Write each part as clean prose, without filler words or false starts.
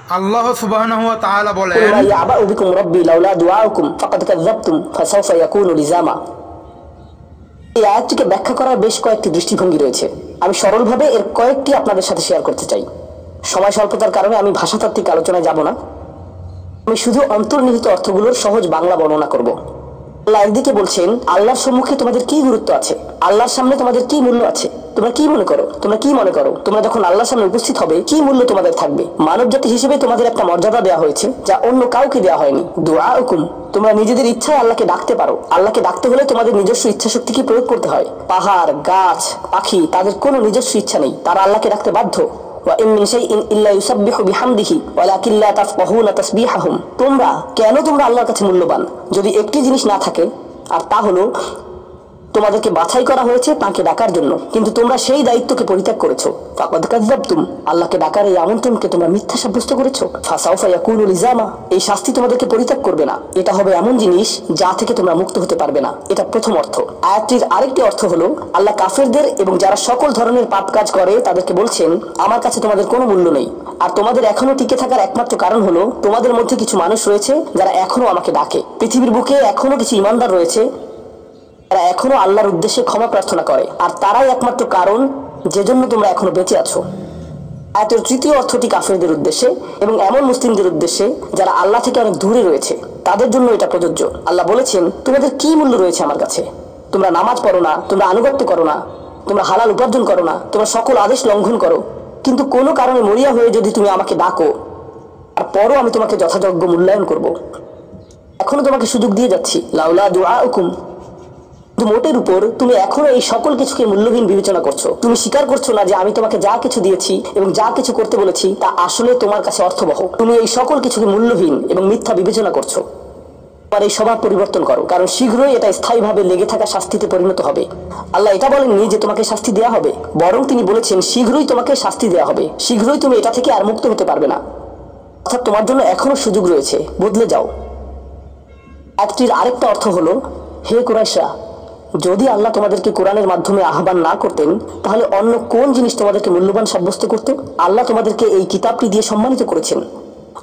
আল্লাহ সুবহানাহু ওয়া তাআলা বলেন, কুল মা ইয়াবাউ বিকুম রাব্বি লাউলা দুআউকুম ফাকাদ কাযাবতুম ফাসাউফা ইয়াকুনু লিজামা। এই আয়াতটিকে ব্যাখ্যা করার বেশ কয়েকটি দৃষ্টিভঙ্গি রয়েছে। আমি সরলভাবে এর কয়েকটি আপনাদের সাথে শেয়ার করতে চাই। সময় স্বল্পতার কারণে আমি ভাষাতাত্ত্বিক আলোচনায় যাব না, আমি শুধু অন্তর্নিহিত অর্থগুলোর সহজ বাংলা বর্ণনা করব। আল্লাহ একদিকে বলছেন, আল্লাহর সম্মুখে তোমাদের কি গুরুত্ব আছে, আল্লাহর সামনে তোমাদের কি মূল্য আছে, তোমরা কি মনে করো, তোমরা যখন আল্লাহর সামনে উপস্থিত হবে কি মূল্য তোমাদের থাকবে। মানব জাতি হিসেবে তোমাদের একটা মর্যাদা দেওয়া হয়েছে যা অন্য কাউকে দেওয়া হয়নি। দুআ হুকুম, তোমরা নিজেদের ইচ্ছায় আল্লাহকে ডাকতে পারো। আল্লাহকে ডাকতে হলে তোমাদের নিজস্ব ইচ্ছা শক্তিকে প্রয়োগ করতে হয়। পাহাড়, গাছ, পাখি তাদের কোনো নিজস্ব ইচ্ছা নেই, তারা আল্লাহকে ডাকতে বাধ্য। তোমরা আল্লাহর কাছে মূল্যবান যদি একটি জিনিস না থাকে, আর তা হলো তোমাদেরকে বাছাই করা হয়েছে তাকে ডাকার জন্য, কিন্তু তোমরা সেই দায়িত্বকে পরিত্যাগ করেছো। ফাকাদ কাযাবতুম, আল্লাহকে ডাকার এই আমন্ত্রণকে তোমরা মিথ্যা সাব্যস্ত করেছো। ফাসাউফা ইয়াকুনু লিজামা, এই শাস্তি তোমাদেরকে পরিত্যাগ করবে না। এটা হবে এমন জিনিস যা থেকে তোমরা মুক্ত হতে পারবে না। এটা প্রথম অর্থ। আয়াতটির আরেকটি অর্থ হলো, আল্লাহ কাফেরদের এবং যারা সকল ধরনের পাপ কাজ করে তাদেরকে বলছেন, আমার কাছে তোমাদের কোনো মূল্য নেই। আর তোমাদের এখনো টিকে থাকার একমাত্র কারণ হলো তোমাদের মধ্যে কিছু মানুষ রয়েছে যারা এখনো আমাকে ডাকে। পৃথিবীর বুকে এখনো কিছু ইমানদার রয়েছে তারা এখনো আল্লাহর উদ্দেশ্যে ক্ষমা প্রার্থনা করে, আর তারাই একমাত্র কারণ যে জন্য তোমরা এখনো বেঁচে আছো। আয়াতের তৃতীয় অর্থটি কাফেরদের উদ্দেশ্যে এবং এমন মুসলিমদের উদ্দেশ্যে যারা আল্লাহ থেকে অনেক দূরে রয়েছে, তাদের জন্য এটা প্রযোজ্য। আল্লাহ বলেছেন, তোমাদের কি মূল্য রয়েছে আমার কাছে? তোমরা নামাজ পড়ো না, তোমরা আনুগত্য করো না, তোমরা হালাল উপার্জন করো না, তোমরা সকল আদেশ লঙ্ঘন করো, কিন্তু কোনো কারণে মরিয়া হয়ে যদি তুমি আমাকে ডাকো, আর পরও আমি তোমাকে যথাযোগ্য মূল্যায়ন করব। এখনো তোমাকে সুযোগ দিয়ে যাচ্ছি, লাউলা দুআউকুম, কিন্তু মোটের উপর তুমি এখনো এই সকল কিছুকে মূল্যহীন বিবেচনা করছো। তুমি স্বীকার করছো না যে আমি তোমাকে যা কিছু দিয়েছি এবং যা কিছু করতে বলেছি তা আসলে তোমার কাছে অর্থবহ। তুমি এই সকল কিছুকে মূল্যহীন এবং মিথ্যা বিবেচনা করছো। তোমার এই স্বভাব পরিবর্তন করো, কারণ শীঘ্রই এটা স্থায়ীভাবে লেগে থাকা শাস্তিতে পরিণত হবে। আল্লাহ এটা বলেননি যে তোমাকে শাস্তি দেওয়া হবে, বরং তিনি বলেছেন শীঘ্রই তোমাকে শাস্তি দেওয়া হবে, শীঘ্রই তুমি এটা থেকে আর মুক্ত হতে পারবে না। অর্থাৎ তোমার জন্য এখনো সুযোগ রয়েছে, বদলে যাও। একটির আরেকটা অর্থ হলো, হে কুরাইশরা, যদি আল্লাহ তোমাদেরকে কোরআনের মাধ্যমে আহ্বান না করতেন তাহলে অন্য কোন জিনিস তোমাদেরকে মূল্যবান সাব্যস্ত করতে? আল্লাহ তোমাদেরকে এই কিতাবটি দিয়ে সম্মানিত করেছেন,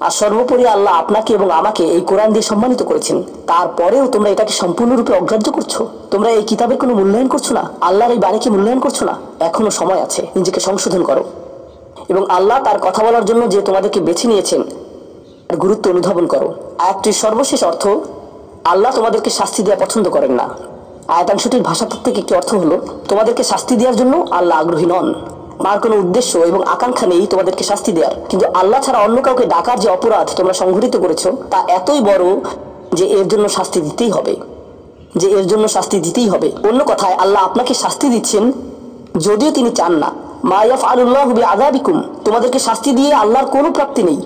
আর সর্বোপরি আল্লাহ আপনাকে এবং আমাকে এই কোরআন দিয়ে সম্মানিত করেছেন। তারপরেও তোমরা এটাকে সম্পূর্ণরূপে অগ্রাহ্য করছো। তোমরা এই কিতাবের কোনো মূল্যায়ন করছো না, আল্লাহর এই বাণীকে মূল্যায়ন করছো না। এখনো সময় আছে, নিজেকে সংশোধন করো এবং আল্লাহ তার কথা বলার জন্য যে তোমাদেরকে বেছে নিয়েছেন তার গুরুত্ব অনুধাবন করো। আয়াতটির সর্বশেষ অর্থ, আল্লাহ তোমাদেরকে শাস্তি দেওয়া পছন্দ করেন না। আয়াতাংশটির ভাষাতাত্ত্বিক একটি অর্থ হলো, তোমাদেরকে শাস্তি দেওয়ার জন্য আল্লাহ আগ্রহী নন। তার কোনো উদ্দেশ্য এবং আকাঙ্ক্ষা নেই তোমাদেরকে শাস্তি দেওয়ার, কিন্তু আল্লাহ ছাড়া অন্য কাউকে ডাকার যে অপরাধ তোমরা সংঘটিত করেছো তা এতই বড় যে এর জন্য শাস্তি দিতেই হবে। অন্য কথায় আল্লাহ আপনাকে শাস্তি দিচ্ছেন যদিও তিনি চান না। মা ইয়াফআলুল্লাহু বিআযাবিকুম, তোমাদেরকে শাস্তি দিয়ে আল্লাহর কোনো প্রাপ্তি নেই।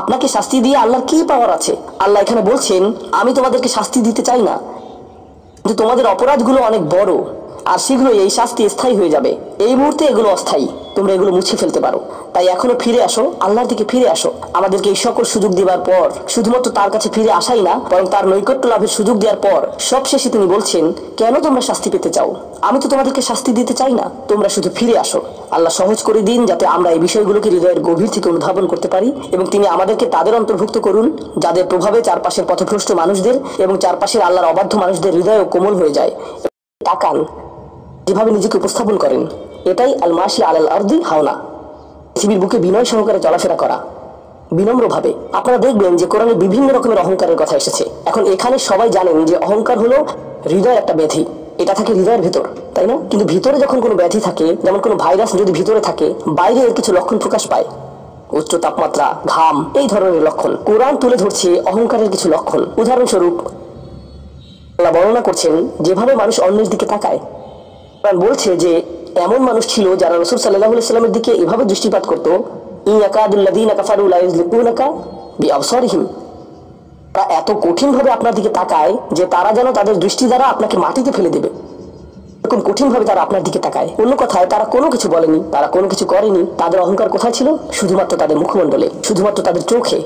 আপনাকে শাস্তি দিয়ে আল্লাহর কি পাওয়ার আছে? আল্লাহ এখানে বলছেন, আমি তোমাদেরকে শাস্তি দিতে চাই না, কিন্তু তোমাদের অপরাধগুলো অনেক বড়, আর শীঘ্রই এই শাস্তি স্থায়ী হয়ে যাবে। এই মুহূর্তে এগুলো অস্থায়ী, তোমরা এগুলো মুছে ফেলতে পারো। তাই এখনো ফিরে আসো, আল্লাহর দিকে ফিরে আসো। আমাদেরকে এই সকল সুযোগ দেওয়ার পর শুধুমাত্র তার কাছে ফিরে আসাই না, বরং তার নৈকট্য লাভের সুযোগ দেওয়ার পর সবশেষে তিনি বলছেন, কেন তোমরা শাস্তি পেতে চাও? আমি তো তোমাদেরকে শাস্তি দিতে চাই না, তোমরা শুধু ফিরে আসো। আল্লাহ সহজ করে দিন যাতে আমরা এই বিষয়গুলোকে হৃদয়ের গভীর থেকে অনুধাবন করতে পারি, এবং তিনি আমাদেরকে তাদের অন্তর্ভুক্ত করুন যাদের প্রভাবে চারপাশের পথভ্রষ্ট মানুষদের এবং চারপাশের আল্লাহর অবাধ্য মানুষদের হৃদয়ও কোমল হয়ে যায়। তাকান, যেভাবে নিজেকে উপস্থাপন করেন, এটাই আল মাশি আলাল আরদি হাওনা, পৃথিবীর বুকে বিনয় সহকারে চলাফেরা করা, বিনম্রভাবে। আপনারা দেখবেন যে কোরআনে বিভিন্ন রকমের অহংকারের কথা এসেছে। এখন এখানে সবাই জানেন যে অহংকার হলো হৃদয় একটা ব্যাধি, এটা থাকে হৃদয়ের ভেতর, তাই না? কিন্তু ভিতরে যখন কোনো ব্যাধি থাকে, যেমন কোনো ভাইরাস যদি ভিতরে থাকে, বাইরে এর কিছু লক্ষণ প্রকাশ পায়, উচ্চ তাপমাত্রা, ঘাম, এই ধরনের লক্ষণ। কোরআন তুলে ধরছে অহংকারের কিছু লক্ষণ। উদাহরণস্বরূপ আল্লাহ বর্ণনা করছেন যেভাবে মানুষ অন্যের দিকে তাকায়। কোরআন বলছে যে এমন মানুষ ছিল যারা রাসূল সাল্লাল্লাহু আলাইহি ওয়াসাল্লামের দিকে এভাবে দৃষ্টিপাত করতো, ইয়াকাদুল্লাযীনা কাফারু লা ইউযলিকুনাকা বিআবসারিহিম, তারা এত কঠিনভাবে আপনার দিকে তাকায় যে তারা যেন তাদের দৃষ্টি দ্বারা আপনাকে মাটিতে ফেলে দেবে, এরকম কঠিনভাবে তারা আপনার দিকে তাকায়। অন্য কথায় তারা কোনো কিছু বলেনি, তারা কোনো কিছু করেনি, তাদের অহংকার কোথায় ছিল? শুধুমাত্র তাদের মুখমণ্ডলে, শুধুমাত্র তাদের চোখে।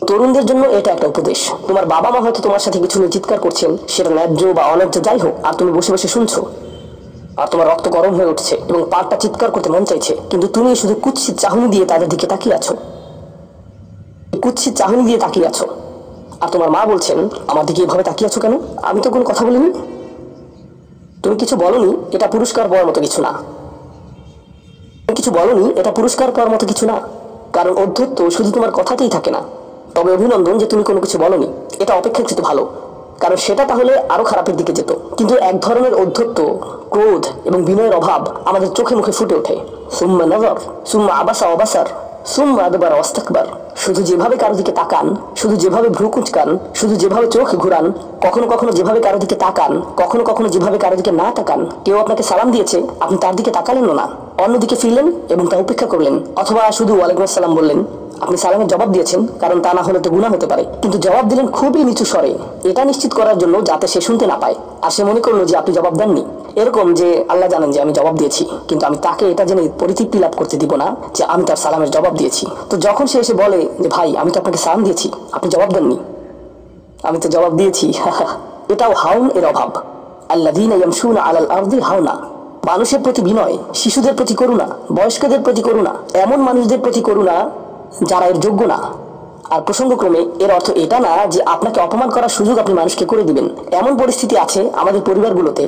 তরুণদের জন্য এটা একটা উপদেশ। তোমার বাবা মা হয়তো তোমার সাথে কিছু নিয়ে চিৎকার করছেন, সেটা ন্যায্য বা অন্যায্য যাই হোক, আর তুমি বসে বসে শুনছো, আর তোমার রক্ত গরম হয়ে উঠছে এবং পাটা চিৎকার করতে মন চাইছে, কিন্তু তুমি শুধু কুৎসিত চাহনি দিয়ে তাদের দিকে তাকিয়ে আছো। কুৎসিত চাহনি দিয়ে তাকিয়ে আছো। আর তোমার মা বলছেন, আমার দিকে এভাবে তাকিয়ে আছো কেন? আমি তো কোনো কথা বলিনি। তুমি কিছু বলনি, এটা পুরস্কার পাওয়ার মতো কিছু না। কিছু বলনি, এটা পুরস্কার পাওয়ার মতো কিছু না। কারণ অধ্যত্ত শুধু তোমার কথাতেই থাকে না। তবে অভিনন্দন যে তুমি কোনো কিছু বলনি, এটা অপেক্ষাকৃত ভালো, কারণ সেটা তাহলে আরো খারাপের দিকে যেত। কিন্তু এক ধরনের অধ্যত্ত, ক্রোধ এবং বিনয়ের অভাব আমাদের চোখে মুখে ফুটে ওঠে। সুম্মা নজর, সুম্মা আবাসা অবাসার, সুম্মা আদবার ওয়াস্তাকবার। শুধু যেভাবে কারো দিকে তাকান, শুধু যেভাবে ভ্রু কুঁচকান, শুধু যেভাবে চোখ ঘুরান, কখনো কখনো যেভাবে কারো দিকে তাকান, কখনো কখনো যেভাবে কারো দিকে না তাকান। কেউ আপনাকে সালাম দিয়েছে, আপনি তার দিকে তাকালেন না, অন্যদিকে ফিরলেন এবং তা উপেক্ষা করলেন, অথবা শুধু ওয়ালাইকুম আসসালাম বললেন। আপনি সালামের জবাব দিয়েছেন, কারণ তা না হলে তো গুনাহ হতে পারে, কিন্তু জবাব দিলেন খুবই নিচু স্বরে, এটা নিশ্চিত করার জন্য যাতে সে শুনতে না পায় আর সে মনে করলো যে আপনি জবাব দেননি। এরকম যে আল্লাহ জানেন যে আমি জবাব দিয়েছি, কিন্তু আমি তাকে এটা জেনে পরিতৃপ্তি লাভ করতে দিব না যে আমি তার সালামের জবাব দিয়েছি। তো যখন সে এসে বলে যে ভাই আমি তো আপনাকে সালাম দিয়েছি, আপনি জবাব দেননি, আমি তো জবাব দিয়েছি, এটাও হাউন এর অভাব। আল্লাযীনা ইয়ামশুনা আলাল আরদি হাওনা। মানুষের প্রতি বিনয়, শিশুদের প্রতি করুণা, বয়স্কদের প্রতি করুণা, এমন মানুষদের প্রতি করুণা যারা এর যোগ্য না। আর প্রসঙ্গক্রমে এর অর্থ এটা না যে আপনাকে অপমান করার সুযোগ আপনি মানুষকে করে দিবেন। এমন পরিস্থিতি আছে আমাদের পরিবারগুলোতে,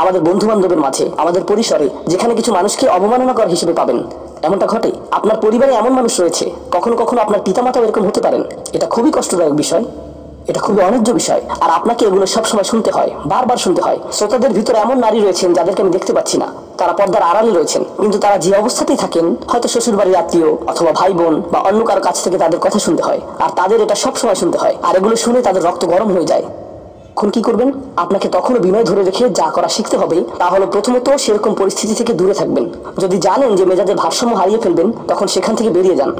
আমাদের বন্ধু বান্ধবের মাঝে, আমাদের পরিসরে, যেখানে কিছু মানুষকে অবমাননাকর হিসেবে পাবেন। এমনটা ঘটে। আপনার পরিবারে এমন মানুষ রয়েছে, কখনো কখনো আপনার পিতামাতাও এরকম হতে পারেন। এটা খুবই কষ্টদায়ক বিষয়, এটা খুবই অন্যায্য বিষয়, আর আপনাকে এগুলো সবসময় শুনতে হয়, বারবার শুনতে হয়। শ্রোতাদের ভিতরে এমন নারী রয়েছেন যাদেরকে আমি দেখতে পাচ্ছি না, তারা পর্দার আড়ালে রয়েছেন, কিন্তু তারা যে অবস্থাতেই থাকেন, হয়তো শ্বশুর বাড়ির আত্মীয় অথবা ভাই বোন বা অন্য কারো কাছ থেকে তাদের কথা শুনতে হয়, আর তাদের এটা সবসময় শুনতে হয়, আর এগুলো শুনে তাদের রক্ত গরম হয়ে যায়। এখন কি করবেন? আপনাকে তখনও বিনয় ধরে রেখে যা করা শিখতে হবে তা হলো প্রথমত সেরকম পরিস্থিতি থেকে দূরে থাকবেন। যদি জানেন যে মেজাজের ভারসাম্য হারিয়ে ফেলবেন, তখন সেখান থেকে বেরিয়ে যান।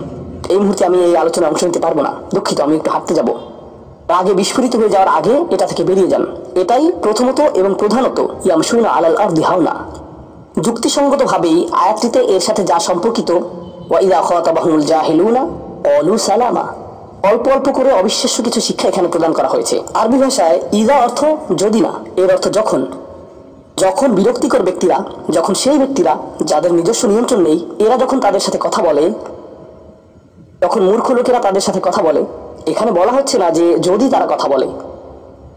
এই মুহূর্তে আমি এই আলোচনায় অংশ নিতে পারবো না, দুঃখিত, আমি একটু হাঁটতে যাব। রাগে বিস্ফোরিত হয়ে যাওয়ার আগে এটা থেকে বেরিয়ে যান। এটাই প্রথমত এবং প্রধানত ইয়ামশুনা আলাল আরদি হাওনা। যুক্তিসঙ্গতভাবেই আয়াতটিতে এর সাথে যা সম্পর্কিত, ওয়া ইযা খাতাবাহুমুল জাহিলুনা ক্বালু সালামা, অল্প অল্প করে অবিশ্বাস্য কিছু শিক্ষা এখানে প্রদান করা হয়েছে। আরবি ভাষায় ইযা অর্থ যদি না, এর অর্থ যখন। যখন বিরক্তিকর ব্যক্তিরা, যখন সেই ব্যক্তিরা যাদের নিজস্ব নিয়ন্ত্রণ নেই, এরা যখন তাদের সাথে কথা বলে, তখন মূর্খ লোকেরা তাদের সাথে কথা বলে। এখানে বলা হচ্ছে না যে যদি তারা কথা বলে,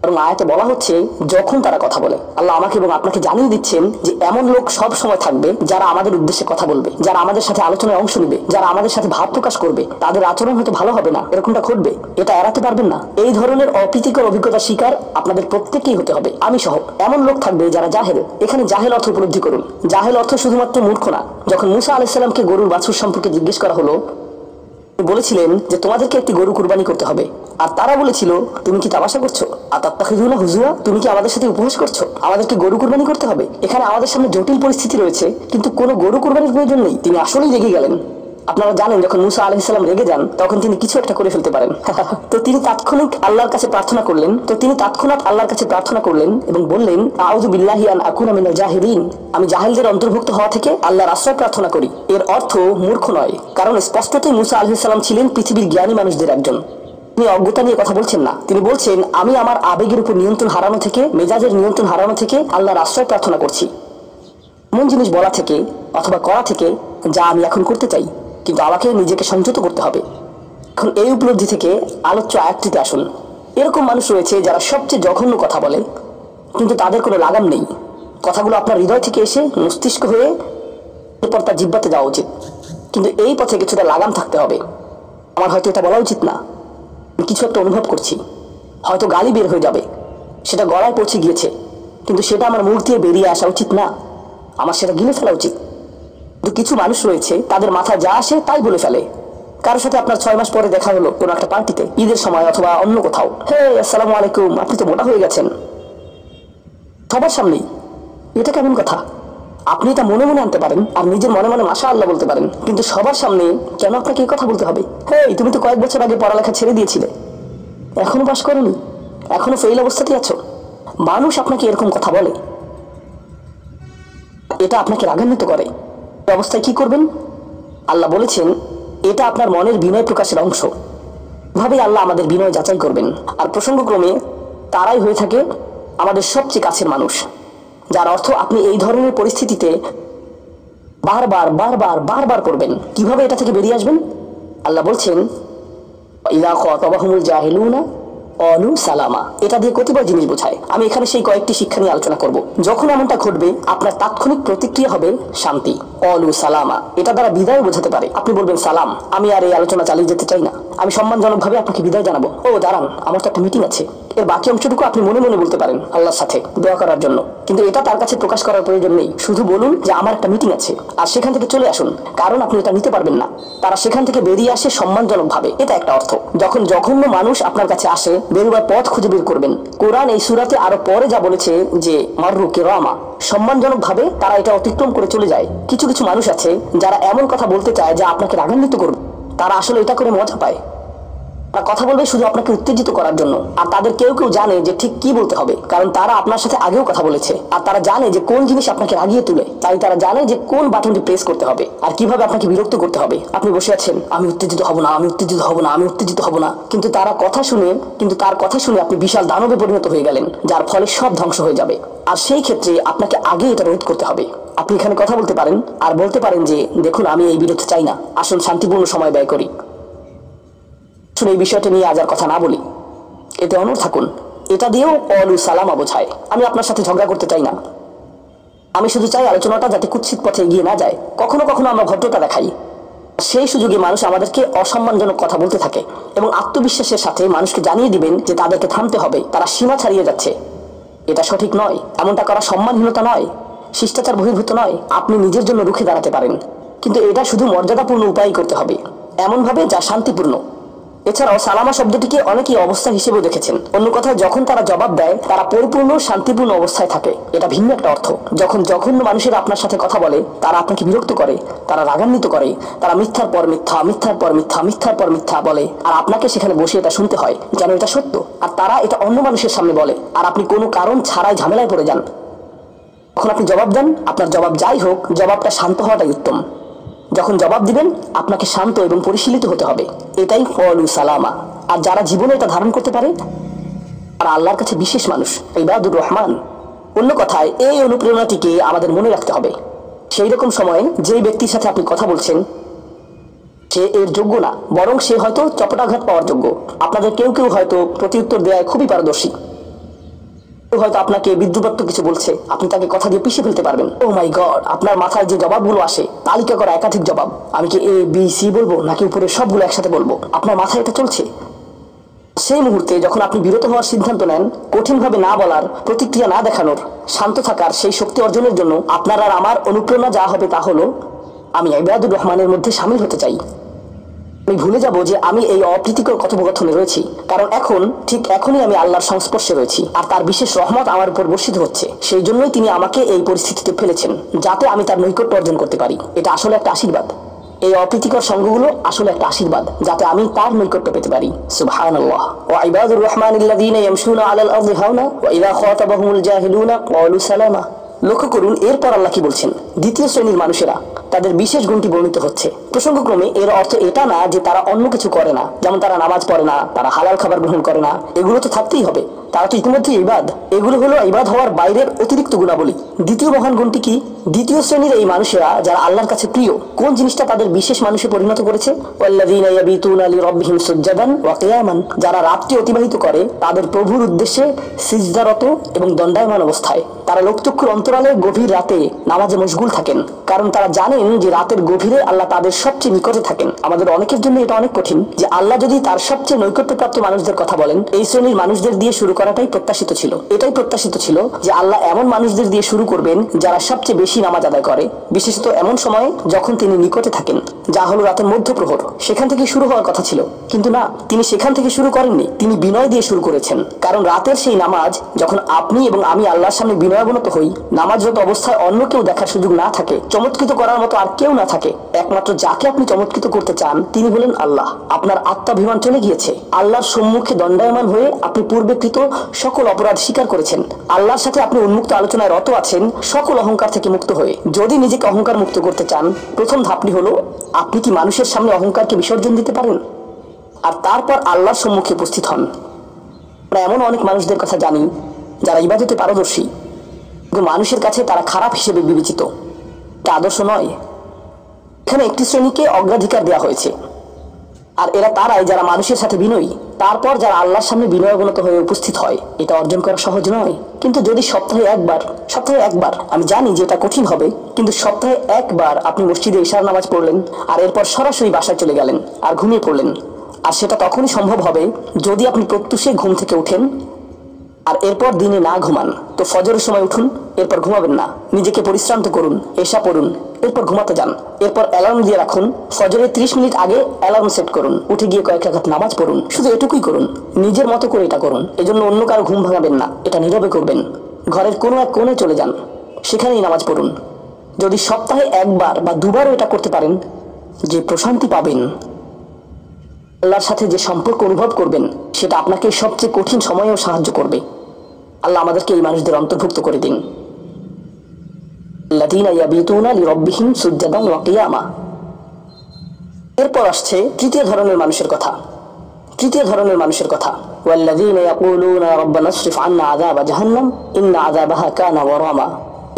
বরং আয়াতে বলা হচ্ছে যখন তারা কথা বলে। আল্লাহ আমাকে এবং আপনাকে জানিয়ে দিচ্ছেন যে এমন লোক সব সময় থাকবে যারা আমাদের উদ্দেশ্যে কথা বলবে, যারা আমাদের সাথে আলোচনায় অংশ নেবে, যারা আমাদের সাথে ভাব প্রকাশ করবে। তাদের আচরণ হয়তো ভালো হবে না, এরকমটা ঘটবে, এটা এড়াতে পারবেন না। এই ধরনের অপ্রীতিকর অভিজ্ঞতার শিকার আপনাদের প্রত্যেকেই হতে হবে, আমি সহ। এমন লোক থাকবে যারা জাহেল। এখানে জাহেল অর্থ উপলব্ধি করুন। জাহেল অর্থ শুধুমাত্র মূর্খ না। যখন মুসা আলাইহিস সালামকে গরুর বাছুর সম্পর্কে জিজ্ঞেস করা হলো, বলেছিলেন যে তোমাদেরকে একটি গরু কুরবানি করতে হবে, আর তারা বলেছিল তুমি কি তামাশা করছো? আতাত্তাখিযুনা হুজুয়া, তুমি কি আমাদের সাথে উপহাস করছো? আমাদেরকে গরু কুরবানি করতে হবে? এখানে আমাদের সামনে জটিল পরিস্থিতি রয়েছে, কিন্তু কোনো গরু কুরবানির প্রয়োজন নেই। তিনি আসলেই রেগে গেলেন। আপনারা জানেন যখন মুসা আলাইহিস সালাম রেগে যান, তখন তিনি কিছু একটা করে ফেলতে পারেন। তো তিনি তাৎক্ষণিক আল্লাহর কাছে প্রার্থনা করলেন এবং বললেন, আউযু বিল্লাহি আন আকুনা মিনাল জাহিলিন, আমি জাহেলদের অন্তর্ভুক্ত হওয়া থেকে আল্লাহর আশ্রয় প্রার্থনা করি। এর অর্থ মূর্খ নয়, কারণ স্পষ্টতই মুসা আলাইহিস সালাম ছিলেন পৃথিবীর জ্ঞানী মানুষদের একজন। তিনি অজ্ঞতা নিয়ে কথা বলছেন না, তিনি বলছেন আমি আমার আবেগের উপর নিয়ন্ত্রণ হারানো থেকে, মেজাজের নিয়ন্ত্রণ হারানো থেকে আল্লাহর আশ্রয় প্রার্থনা করছি। এমন জিনিস বলা থেকে অথবা করা থেকে যা আমি এখন করতে চাই, কিন্তু আমাকে নিজেকে সংযত করতে হবে। এখন এই উপলব্ধি থেকে আলোচ্য আয়াতটিতে আসুন। এরকম মানুষ রয়েছে যারা সবচেয়ে জঘন্য কথা বলে, কিন্তু তাদের কোনো লাগাম নেই। কথাগুলো আপনার হৃদয় থেকে এসে মস্তিষ্ক হয়ে এরপর তার জিহ্বাতে যাওয়া উচিত, কিন্তু এই পথে কিছুটা লাগাম থাকতে হবে। আমার হয়তো এটা বলা উচিত না, কিছু একটা অনুভব করছি, হয়তো গালি বের হয়ে যাবে, সেটা গলায় পৌঁছে গিয়েছে, কিন্তু সেটা আমার মুখ দিয়ে বেরিয়ে আসা উচিত না, আমার সেটা গিলে ফেলা উচিত। কিন্তু কিছু মানুষ রয়েছে তাদের মাথায় যা আসে তাই বলে ফেলে। কারোর সাথে আপনার 6 মাস পরে দেখা হলো কোনো একটা পার্টিতে, ঈদের সময় অথবা অন্য কোথাও, হে আসসালামু আলাইকুম, আপনি তো মোটা হয়ে গেছেন, সবার সামনেই। এটা কেমন কথা? আপনি এটা মনে মনে আনতে পারেন আর নিজের মনে মনে মাশাআল্লাহ বলতে পারেন, কিন্তু সবার সামনে কেন আপনাকে এই কথা বলতে হবে? হেই, তুমি তো কয়েক বছর আগে পড়ালেখা ছেড়ে দিয়েছিলে, এখনো পাশ করোনি, এখনো ফেল অবস্থাতেই আছো। মানুষ আপনাকে এরকম কথা বলে, এটা আপনাকে রাগান্বিত করে। এই অবস্থায় কি করবেন? আল্লাহ বলেছেন এটা আপনার মনের বিনয় প্রকাশের অংশ। ভাবেই আল্লাহ আমাদের বিনয় যাচাই করবেন। আর প্রসঙ্গক্রমে তারাই হয়ে থাকে আমাদের সবচেয়ে কাছের মানুষ, যার অর্থ আপনি এই ধরনের পরিস্থিতিতে বারবার বারবার বারবার করবেন। কিভাবে এটা থেকে বেরিয়ে আসবেন? আল্লাহ বলছেন ইযা খাতাবাহুমুল জাহিলুনা অলু সালামা, এটা দিয়ে কতিপয় জিনিস বোঝায়। আমি এখানে সেই কয়েকটি শিক্ষা নিয়ে আলোচনা করব। যখন এমনটা ঘটবে আপনার তাৎক্ষণিক প্রতিক্রিয়া হবে শান্তি, অলু সালামা। এটা দ্বারা বিদায় বোঝাতে পারে। আপনি বলবেন সালাম, আমি আর এই আলোচনা চালিয়ে যেতে চাই না, আমি সম্মানজনকভাবে আপনাকে বিদায় জানাবো। ও দাঁড়ান, আমার তো একটা মিটিং আছে। এর বাকি অংশটুকু আপনি মনে মনে বলতে পারেন আল্লাহর সাথে দোয়া করার জন্য, কিন্তু এটা তার কাছে প্রকাশ করার প্রয়োজন নেই। শুধু বলুন যে আমার একটা মিটিং আছে, আর সেখান থেকে চলে আসুন, কারণ আপনি এটা নিতে পারবেন না। তারা সেখান থেকে বেরিয়ে আসে সম্মানজনকভাবে, এটা একটা অর্থ। যখন জঘন্য মানুষ আপনার কাছে আসে, বেরোবার পথ খুঁজে বের করবেন। কোরআন এই সূরাতে আরো পরে যা বলেছে যে মাররু কিরামা, সম্মানজনকভাবে তারা এটা অতিক্রম করে চলে যায়। কিছু কিছু মানুষ আছে যারা এমন কথা বলতে চায় যা আপনাকে রাগান্বিত করবে। তারা আসলে এটা করে মজা পায়। তারা কথা বলবে শুধু আপনাকে উত্তেজিত করার জন্য। আর তাদের কেউ কেউ জানে যে ঠিক কি বলতে হবে, কারণ তারা আপনার সাথে আগেও কথা বলেছে। আর তারা জানে যে কোন জিনিস আপনাকে রাগিয়ে তুলে, তাই তারা জানে যে কোন বাটনটি প্রেস করতে হবে আর কিভাবে আপনাকে বিরক্ত করতে হবে। আপনি বসে আছেন, আমি উত্তেজিত হব না, আমি উত্তেজিত হব না, আমি উত্তেজিত হব না, কিন্তু তার কথা শুনে আপনি বিশাল দানবে পরিণত হয়ে গেলেন, যার ফলে সব ধ্বংস হয়ে যাবে। আর সেই ক্ষেত্রে আপনাকে আগে এটা রোধ করতে হবে। আপনি এখানে কথা বলতে পারেন আর বলতে পারেন যে দেখুন, আমি এই বিরোধ চাই না, আসুন শান্তিপূর্ণ সময় ব্যয় করি, এই বিষয়টা নিয়ে আজ আর কথা না বলি, এতে অনড় থাকুন। এটা দিয়েও অলু সালামা বোঝায়। আমি আপনার সাথে ঝগড়া করতে চাই না, আমি শুধু চাই আলোচনাটা যাতে কুৎসিত পথে এগিয়ে না যায়। কখনো কখনো আমরা ভদ্রতা দেখাই, সেই সুযোগে মানুষ আমাদেরকে অসম্মানজনক কথা বলতে থাকে, এবং আত্মবিশ্বাসের সাথে মানুষকে জানিয়ে দিবেন যে তাদেরকে থামতে হবে, তারা সীমা ছাড়িয়ে যাচ্ছে। এটা সঠিক নয়, এমনটা করা সম্মানহীনতা নয়, শিষ্টাচার বহির্ভূত নয়। আপনি নিজের জন্য রুখে দাঁড়াতে পারেন, কিন্তু এটা শুধু মর্যাদাপূর্ণ উপায় করতে হবে, এমনভাবে যা শান্তিপূর্ণ। এছাড়াও সালামা শব্দটিকে অনেকেই অবস্থা হিসেবেও দেখেছেন। অন্য কথায়, যখন তারা জবাব দেয় তারা পরিপূর্ণ শান্তিপূর্ণ অবস্থায় থাকে, এটা ভিন্ন একটা অর্থ। যখন জঘন্য মানুষেরা আপনার সাথে কথা বলে, তারা আপনাকে বিরক্ত করে, তারা রাগান্বিত করে, তারা মিথ্যার পর মিথ্যা, মিথ্যার পর মিথ্যা, মিথ্যার পর মিথ্যা বলে, আর আপনাকে সেখানে বসে এটা শুনতে হয় যেন এটা সত্য। আর তারা এটা অন্য মানুষের সামনে বলে, আর আপনি কোনো কারণ ছাড়াই ঝামেলায় পড়ে যান। যখন আপনি জবাব দেন, আপনার জবাব যাই হোক, জবাবটা শান্ত হওয়াটাই উত্তম। যখন জবাব দিবেন, আপনাকে শান্ত এবং পরিশীলিত হতে হবে, এটাই অলু সালামা। আর যারা জীবনে এটা ধারণ করতে পারে আর আল্লাহর কাছে বিশেষ মানুষ, ইবাদুর রহমান। অন্য কথায়, এই অনুপ্রেরণাটিকে আমাদের মনে রাখতে হবে। সেই রকম সময়ে যেই ব্যক্তির সাথে আপনি কথা বলছেন সে এর যোগ্য না, বরং সে হয়তো চপটাঘাত পাওয়ার যোগ্য। আপনাদের কেউ কেউ হয়তো প্রতিউত্তর দেওয়ায় খুবই পারদর্শী, হয়তো আপনাকে বিদ্রুপাত্মক কিছু বলছে, আপনি তাকে কথা দিয়ে পিষে ফেলতে পারবেন। ও মাই গড, আপনার মাথায় যে জবাবগুলো আসে, তালিকা করা একাধিক জবাব, আমি কি এ বি সি বলবো নাকি উপরে সবগুলো একসাথে বলবো, আপনার মাথায় এটা চলছে। সেই মুহূর্তে যখন আপনি বিরত হওয়ার সিদ্ধান্ত নেন, কঠিনভাবে না বলার, প্রতিক্রিয়া না দেখানোর, শান্ত থাকার সেই শক্তি অর্জনের জন্য আপনার আর আমার অনুপ্রেরণা যা হবে তা হলো, আমি ইবাদুর রহমানের মধ্যে শামিল হতে চাই। আমি ভুলে যাব যে আমি এই অপ্রীতিকর কথোপকথনে রয়েছি, কারণ এখনই আমি আল্লাহর সংস্পর্শে রয়েছি, আর তার বিশেষ রহমত আমার উপর বর্ষিত হচ্ছে। সেই জন্যই তিনি আমাকে এই পরিস্থিতিতে ফেলেছেন, যাতে আমি তার নৈকট্য অর্জন করতে পারি। এটা আসলে একটা আশীর্বাদ। এই অপ্রীতিকর সঙ্গগুলো আসলে একটা আশীর্বাদ, যাতে আমি তার নৈকট্য পেতে পারি। সুবহানাল্লাহ। ওয়া ইবাদুর রহমানিল্লাযীনা ইয়ামশুনা আলাল আরদি হাওনা ওয়া ইযা খাতাবাহুমুল জাহিলুনা ক্বালু সালামা। লক্ষ্য করুন, এরপর আল্লাহ কি বলছেন। দ্বিতীয় শ্রেণীর মানুষেরা, তাদের বিশেষ গুণটি বর্ণিত হচ্ছে। প্রসঙ্গক্রমে এর অর্থ এটা না যে তারা অন্য কিছু করে না, যেমন তারা নামাজ পড়ে না, তারা হালাল খাবার গ্রহণ করে না, এগুলো তো থাকতেই হবে, তারা তো ইতিমধ্যে ইবাদ। এগুলো হলো ইবাদ হওয়ার বাইরের অতিরিক্ত গুণাবলী। দ্বিতীয় মহান গুণটি কি? দ্বিতীয় শ্রেণীর এই মানুষেরা যারা আল্লাহর কাছে প্রিয়, কোন জিনিসটা তাদের বিশেষ মানুষে পরিণত করেছে? ওয়াল্লাযীনা ইয়াবিতুনা লিরাব্বিহিম সুজদান ওয়া কিয়ামান। যারা রাতটি অতিবাহিত করে তাদের প্রভুর উদ্দেশ্যে সিজদারত এবং দণ্ডায়মান অবস্থায়। তারা লোকচক্ষুর অন্তরালে গভীর রাতে নামাজে মশগুল থাকেন, কারণ তারা জানেন যে রাতের গভীরে আল্লাহ তাদের সবচেয়ে নিকটে থাকেন। আমাদের অনেকের জন্য এটা অনেক কঠিন যে আল্লাহ যদি তার সবচেয়ে নৈকট্যপ্রাপ্ত মানুষদের কথা বলেন, এই শ্রেণীর মানুষদের দিয়ে শুরু করাটাই প্রত্যাশিত ছিল। এটাই প্রত্যাশিত ছিল যে আল্লাহ এমন মানুষদের দিয়ে শুরু করবেন যারা সবচেয়ে বেশি নামাজ আদায় করে, বিশেষত এমন সময়ে যখন তিনি নিকটে থাকেন, যা হলো রাতের মধ্যপ্রহর। সেখান থেকে শুরু হওয়ার কথা ছিল, কিন্তু না, তিনি সেখান থেকে শুরু করেননি, তিনি বিনয় দিয়ে শুরু করেছেন। কারণ রাতের সেই নামাজ, যখন আপনি এবং আমি আল্লাহর সামনে বিনয়াবনত হই, নামাজরত অবস্থায় অন্য কেউ দেখার সুযোগ না থাকে, চমৎকৃত করার মতো আর কেউ না থাকে, একমাত্র যাকে আপনি চমৎকৃত করতে চান তিনি হলেন আল্লাহ। আপনার আত্মাভিমান চলে গিয়েছে, আল্লাহর সম্মুখে দণ্ডায়মান হয়ে আপনি পূর্বেকৃত সকল অপরাধ স্বীকার করেছেন, আল্লাহর সাথে আপনি উন্মুক্ত আলোচনায় রত আছেন, সকল অহংকার থেকে মুক্ত হয়ে। যদি নিজেকে অহংকার মুক্ত করতে চান, প্রথম ধাপটি হলো, আপনি কি মানুষের সামনে অহংকারকে বিসর্জন দিতে পারেন? আর তারপর আল্লাহর সম্মুখে উপস্থিত হন। আমরা এমন অনেক মানুষদের কথা জানি যারা ইবাদতে পারদর্শী, কিন্তু মানুষের কাছে তারা খারাপ হিসেবে বিবেচিত। এটা আদর্শ নয়। এখানে একটি শ্রেণীকে অগ্রাধিকার দেওয়া হয়েছে, আর এরা তারাই যারা মানুষের সাথে বিনয়ী। তারপর যারা আল্লাহর সামনে বিনয়াবনত হয়ে উপস্থিত হয়, এটা অর্জন করা সহজ নয়। কিন্তু যদি সপ্তাহে একবার, আমি জানি যে এটা কঠিন হবে, কিন্তু সপ্তাহে একবার আপনি মসজিদে ইশার নামাজ পড়লেন আর এরপর সরাসরি বাসায় চলে গেলেন আর ঘুমিয়ে পড়লেন, আর সেটা তখনই সম্ভব হবে যদি আপনি প্রত্যুষে ঘুম থেকে উঠেন আর এরপর দিনে না ঘুমান। তো ফজরের সময় উঠুন, এরপর ঘুমাবেন না, নিজেকে পরিশ্রান্ত করুন, এশা পড়ুন, এরপর ঘুমাতে যান। এরপর অ্যালার্ম দিয়ে রাখুন, ফজরের 30 মিনিট আগে অ্যালার্ম সেট করুন, উঠে গিয়ে কয়েক রাকাত নামাজ পড়ুন। শুধু এটুকুই করুন, নিজের মতো করে এটা করুন। এজন্য অন্য কারো ঘুম ভাঙাবেন না, এটা নীরবে করবেন। ঘরের কোনো এক কোণে চলে যান, সেখানেই নামাজ পড়ুন। যদি সপ্তাহে একবার বা দুবারও এটা করতে পারেন, যে প্রশান্তি পাবেন, আল্লাহর সাথে যে সম্পর্ক অনুভব করবেন, সেটা আপনাকে সবচেয়ে কঠিন সময়েও সাহায্য করবে। আল্লাহ আমাদেরকে এই মানুষদের অন্তর্ভুক্ত করে দিন। আল্লাযীনা ইয়াবিতুনা লিরাব্বিহিম সুজদান ওয়া কিয়ামা। এরপর আসছে তৃতীয় ধরনের মানুষের কথা। ওয়াল্লাযীনা ইয়াকুলুনা রাব্বানা ইসরিফ আন্না আযাবা জাহান্নাম ইন্না আযাবাহা কানা গরামা